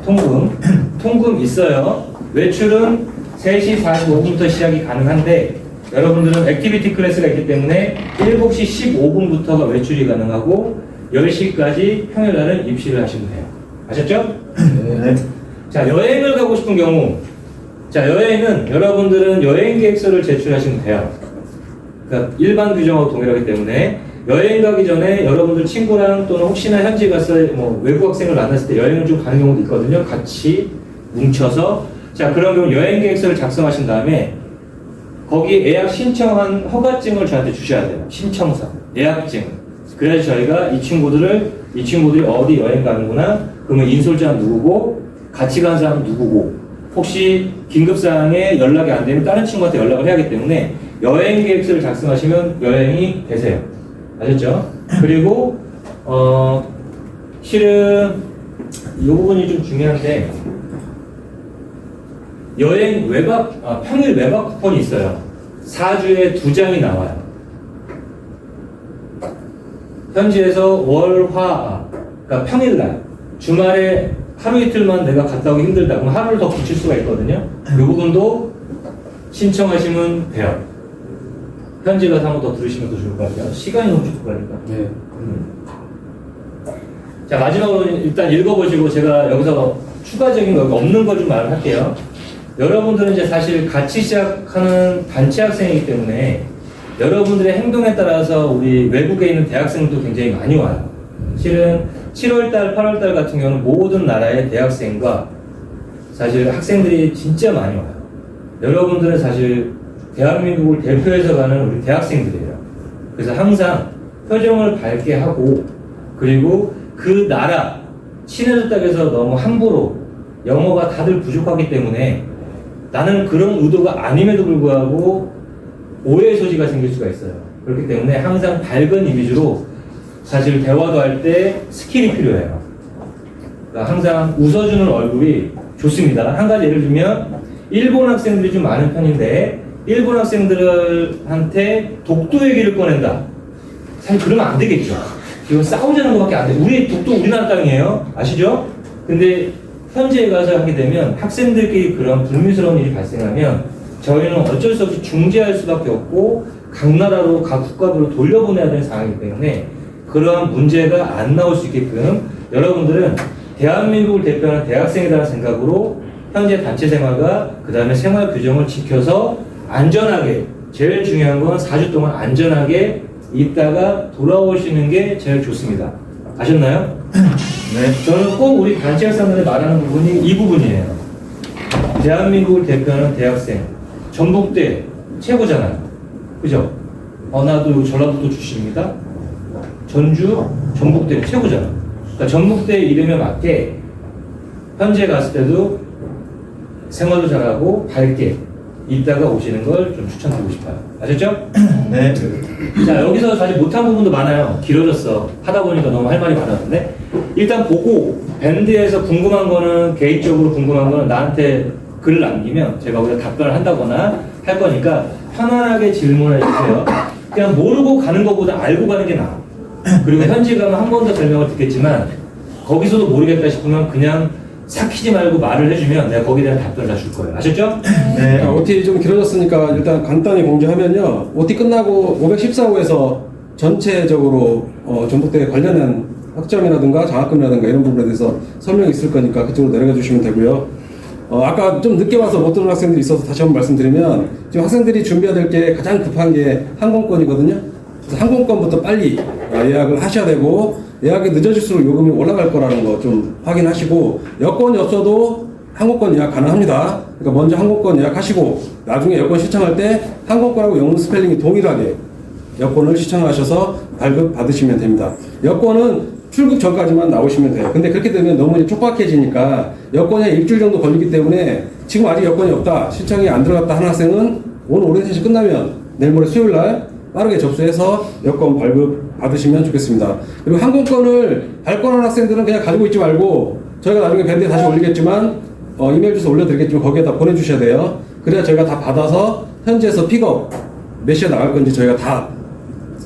통금 있어요. 외출은 3시 45분부터 시작이 가능한데 여러분들은 액티비티 클래스가 있기 때문에 7시 15분부터가 외출이 가능하고 10시까지 평일날은 입실을 하시면 돼요. 아셨죠? 네. 자, 여행을 가고 싶은 경우, 자, 여행은 여러분들은 여행 계획서를 제출하시면 돼요. 그러니까 일반 규정하고 동일하기 때문에 여행 가기 전에 여러분들 친구랑 또는 혹시나 현지 가서 뭐 외국 학생을 만났을 때 여행을 좀 가는 경우도 있거든요. 같이 뭉쳐서. 자, 그런 경우 여행 계획서를 작성하신 다음에 거기 예약 신청한 허가증을 저한테 주셔야 돼요. 신청서, 예약증. 그래야지 저희가 이 친구들이 어디 여행 가는구나. 그러면 인솔자는 누구고, 같이 간 사람은 누구고, 혹시 긴급사항에 연락이 안 되면 다른 친구한테 연락을 해야 하기 때문에 여행 계획서를 작성하시면 여행이 되세요. 아셨죠? 그리고 실은 이 부분이 좀 중요한데 여행 평일 외박 쿠폰이 있어요. 4주에 2장이 나와요. 현지에서 그러니까 평일날 주말에 하루 이틀만 내가 갔다 오기 힘들다 그러면 하루를 더 붙일 수가 있거든요. 이 부분도 신청하시면 돼요. 현지 가서 한번 더 들으시면 더 좋을 것 같아요. 시간이 너무 촉박하니까. 네. 자, 마지막으로 일단 읽어보시고 제가 여기서 추가적인 거 없는 거 좀 말할게요. 여러분들은 이제 사실 같이 시작하는 단체 학생이기 때문에 여러분들의 행동에 따라서 우리 외국에 있는 대학생도 굉장히 많이 와요. 실은 7월달, 8월달 같은 경우는 모든 나라의 대학생과 사실 학생들이 진짜 많이 와요. 여러분들은 사실 대한민국을 대표해서 가는 우리 대학생들이에요. 그래서 항상 표정을 밝게 하고 그리고 그 나라 친해졌다고 해서 너무 함부로 영어가 다들 부족하기 때문에 나는 그런 의도가 아님에도 불구하고 오해의 소지가 생길 수가 있어요. 그렇기 때문에 항상 밝은 이미지로 사실 대화도 할 때 스킬이 필요해요. 그러니까 항상 웃어주는 얼굴이 좋습니다. 한 가지 예를 들면 일본 학생들이 좀 많은 편인데 일본 학생들한테 독도 얘기를 꺼낸다. 사실 그러면 안 되겠죠. 이건 싸우자는 것밖에 안 돼. 독도 우리나라 땅이에요. 아시죠? 근데 현지에 가서 하게 되면 학생들끼리 그런 불미스러운 일이 발생하면 저희는 어쩔 수 없이 중재할 수밖에 없고 각 나라로 각 국가별로 돌려보내야 되는 상황이기 때문에 그러한 문제가 안 나올 수 있게끔 여러분들은 대한민국을 대표하는 대학생이라는 생각으로 현재 단체 생활과 그 다음에 생활 규정을 지켜서 안전하게, 제일 중요한 건 4주 동안 안전하게 있다가 돌아오시는 게 제일 좋습니다. 아셨나요? 네. 저는 꼭 우리 단체 학생들이 말하는 부분이 이 부분이에요. 대한민국을 대표하는 대학생, 전북대 최고잖아요. 그죠? 나도 전라북도 출신입니다. 전주, 전북대 최고잖아요. 그러니까 전북대 이름에 맞게 현재 갔을 때도 생활도 잘하고 밝게 있다가 오시는 걸 좀 추천드리고 싶어요. 아셨죠? 네. 자, 여기서 사실 못한 부분도 많아요. 길어졌어. 하다 보니까 너무 할 말이 많았는데 일단 보고 밴드에서 궁금한 거는 개인적으로 궁금한 거는 나한테 글을 남기면 제가 거기다 답변을 한다거나 할 거니까 편안하게 질문해 주세요. 그냥 모르고 가는 것보다 알고 가는 게 나아. 그리고 현지 가면 한 번 더 설명을 듣겠지만 거기서도 모르겠다 싶으면 그냥 삭히지 말고 말을 해주면 내가 거기에 대한 답변을 다 줄 거예요. 아셨죠? 네. OT 좀 길어졌으니까 일단 간단히 공지하면요. OT 끝나고 514호에서 전체적으로 전북대에 관련된 학점이라든가 장학금이라든가 이런 부분에 대해서 설명이 있을 거니까 그쪽으로 내려가 주시면 되고요. 아까 좀 늦게 와서 못 들은 학생들이 있어서 다시 한번 말씀드리면 지금 학생들이 준비해야 될 게 가장 급한 게 항공권이거든요. 그래서 항공권부터 빨리 예약을 하셔야 되고 예약이 늦어질수록 요금이 올라갈 거라는 거 좀 확인하시고 여건이 없어도 항공권 예약 가능합니다. 그러니까 먼저 항공권 예약하시고 나중에 여권 신청할 때 항공권하고 영문 스펠링이 동일하게 여권을 신청하셔서 발급 받으시면 됩니다. 여권은 출국 전까지만 나오시면 돼요. 근데 그렇게 되면 너무 이제 촉박해지니까 여권이 일주일 정도 걸리기 때문에 지금 아직 여권이 없다, 신청이 안 들어갔다 하는 학생은 오늘 오랜 세시 끝나면 내일 모레 수요일 날 빠르게 접수해서 여권 발급 받으시면 좋겠습니다. 그리고 항공권을 발권한 학생들은 그냥 가지고 있지 말고 저희가 나중에 밴드에 다시 올리겠지만 이메일 주소 올려드리겠지만 거기에다 보내주셔야 돼요. 그래야 저희가 다 받아서 현지에서 픽업 몇 시에 나갈 건지 저희가 다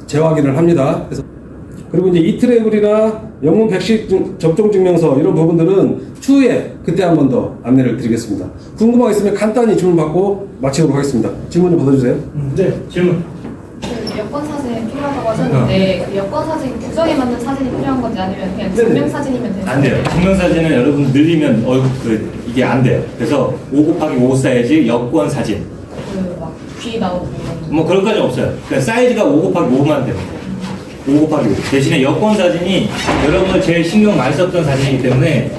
재확인을 합니다. 그래서 그리고 이제 이트래블이나 영문 백신 접종 증명서 이런 부분들은 추후에 그때 한 번 더 안내를 드리겠습니다. 궁금한 거 있으면 간단히 질문 받고 마치도록 하겠습니다. 질문 좀 받아주세요. 네, 질문. 여권 사진 필요하다고 하셨는데 그 여권 사진 규정에 맞는 사진이 필요한 건지 아니면 그냥 증명 사진이면 되나요? 안 돼요. 증명사진은 여러분 늘리면 이게 안 돼요. 그래서 5×5 사이즈 여권 사진. 그막 귀 나오고 이런 뭐 그런 까지 없어요. 그러니까 사이즈가 5×5만 되는 거예요. 5×5. 대신에 여권 사진이 여러분들 제일 신경 많이 썼던 사진이기 때문에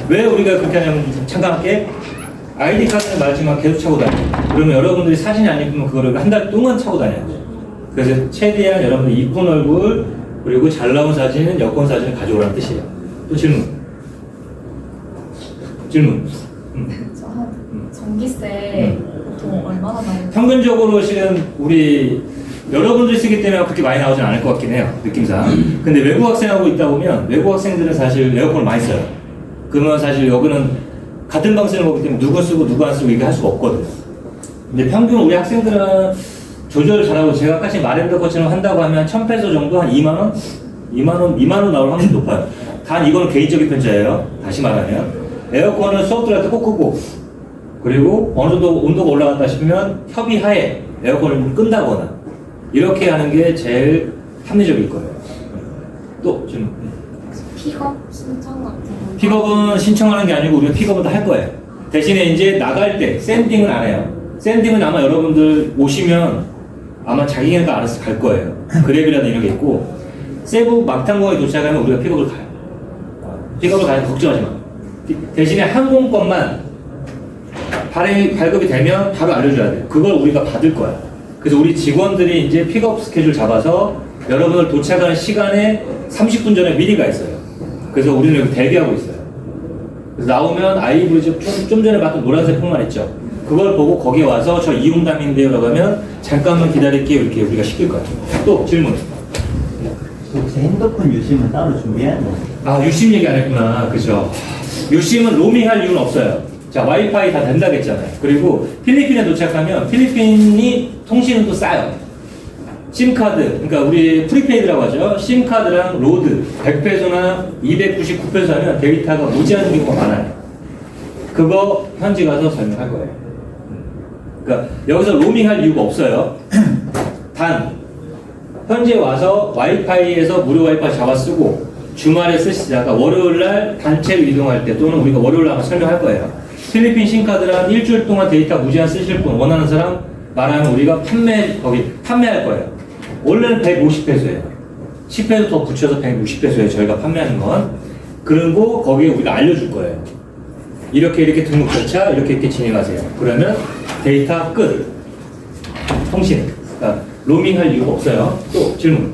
왜 우리가 그렇게 하냐면 참가할게 아이디 카드는 말지만 계속 차고 다녀요. 그러면 여러분들이 사진이 안 예쁘면 그거를 한 달 동안 차고 다녀야 돼요. 그래서 최대한 여러분들 이쁜 얼굴 그리고 잘 나온 사진은 여권 사진을 가져오라는 뜻이에요. 또 질문. 한 전기세 보통 얼마나 나요? 평균적으로 실은 우리 여러분들이 쓰기 때문에 그렇게 많이 나오진 않을 것 같긴 해요. 느낌상. 근데 외국 학생하고 있다 보면 외국 학생들은 사실 에어컨을 많이 써요. 그러면 사실 여기는 같은 방 쓰는 거기 때문에 누구 쓰고 누구 안 쓰고 이게 할 수가 없거든요. 근데 평균 우리 학생들은 조절을 잘하고 제가 아까 말했던 것처럼 한다고 하면 1,000페소 정도 한 2만원? 2만원 나올 확률이 높아요. 단 이거는 개인적인 편차예요. 다시 말하면 에어컨은 수업 들어갈 때 꼭 끄고 그리고 어느 정도 온도가 올라갔다 싶으면 협의하에 에어컨을 끈다거나 이렇게 하는 게 제일 합리적일 거예요. 또 질문. 픽업 신청 같은 거 픽업은 신청하는 게 아니고 우리가 픽업을 다 할 거예요. 대신에 이제 나갈 때 샌딩은 안 해요. 샌딩은 아마 여러분들 오시면 아마 자기네가 알아서 갈 거예요. 그랩이라든 이런 게 있고 세부 막탄공에 도착하면 우리가 픽업을 가요. 픽업을 가요. 걱정하지 마. 대신에 항공권만 발급이 되면 바로 알려줘야 돼요. 그걸 우리가 받을 거야. 그래서 우리 직원들이 이제 픽업 스케줄 잡아서 여러분들 도착하는 시간에 30분 전에 미리 가 있어요. 그래서 우리는 여기 대기하고 있어요. 그래서 나오면 아이브리지 좀 전에 봤던 노란색 폭만 있죠. 그걸 보고 거기 와서 저 이용담인데요 라고 하면 잠깐만 기다릴게요 이렇게 우리가 시킬 거예요. 또 질문. 혹시 핸드폰 유심은 따로 준비해야 돼요? 아 유심 얘기 안 했구나. 그죠. 유심은 로밍할 이유는 없어요. 자 와이파이 다 된다고 했잖아요. 그리고 필리핀에 도착하면 필리핀이 통신은 또 싸요. 심카드, 그러니까 우리 프리페이드라고 하죠. 심카드랑 로드 100페소나 299페소 하면 데이터가 모자라는 경우가 많아요. 그거 현지 가서 설명할 거예요. 그러니까 여기서 로밍할 이유가 없어요. 단 현지에 와서 와이파이에서 무료 와이파이 잡아 쓰고 주말에 쓰시다가 월요일날 단체로 이동할 때 또는 우리가 월요일날 한번 설명할 거예요. 필리핀 심카드랑 일주일 동안 데이터 무제한 쓰실 분 원하는 사람 말하면 우리가 판매할 거예요. 원래는 150페소예요. 10페소 더 붙여서 160페소예요. 저희가 판매하는 건. 그리고 거기에 우리가 알려줄 거예요. 이렇게 등록 절차 이렇게 진행하세요. 그러면 데이터 끝. 통신. 그러니까 로밍할 이유가 없어요. 또 질문.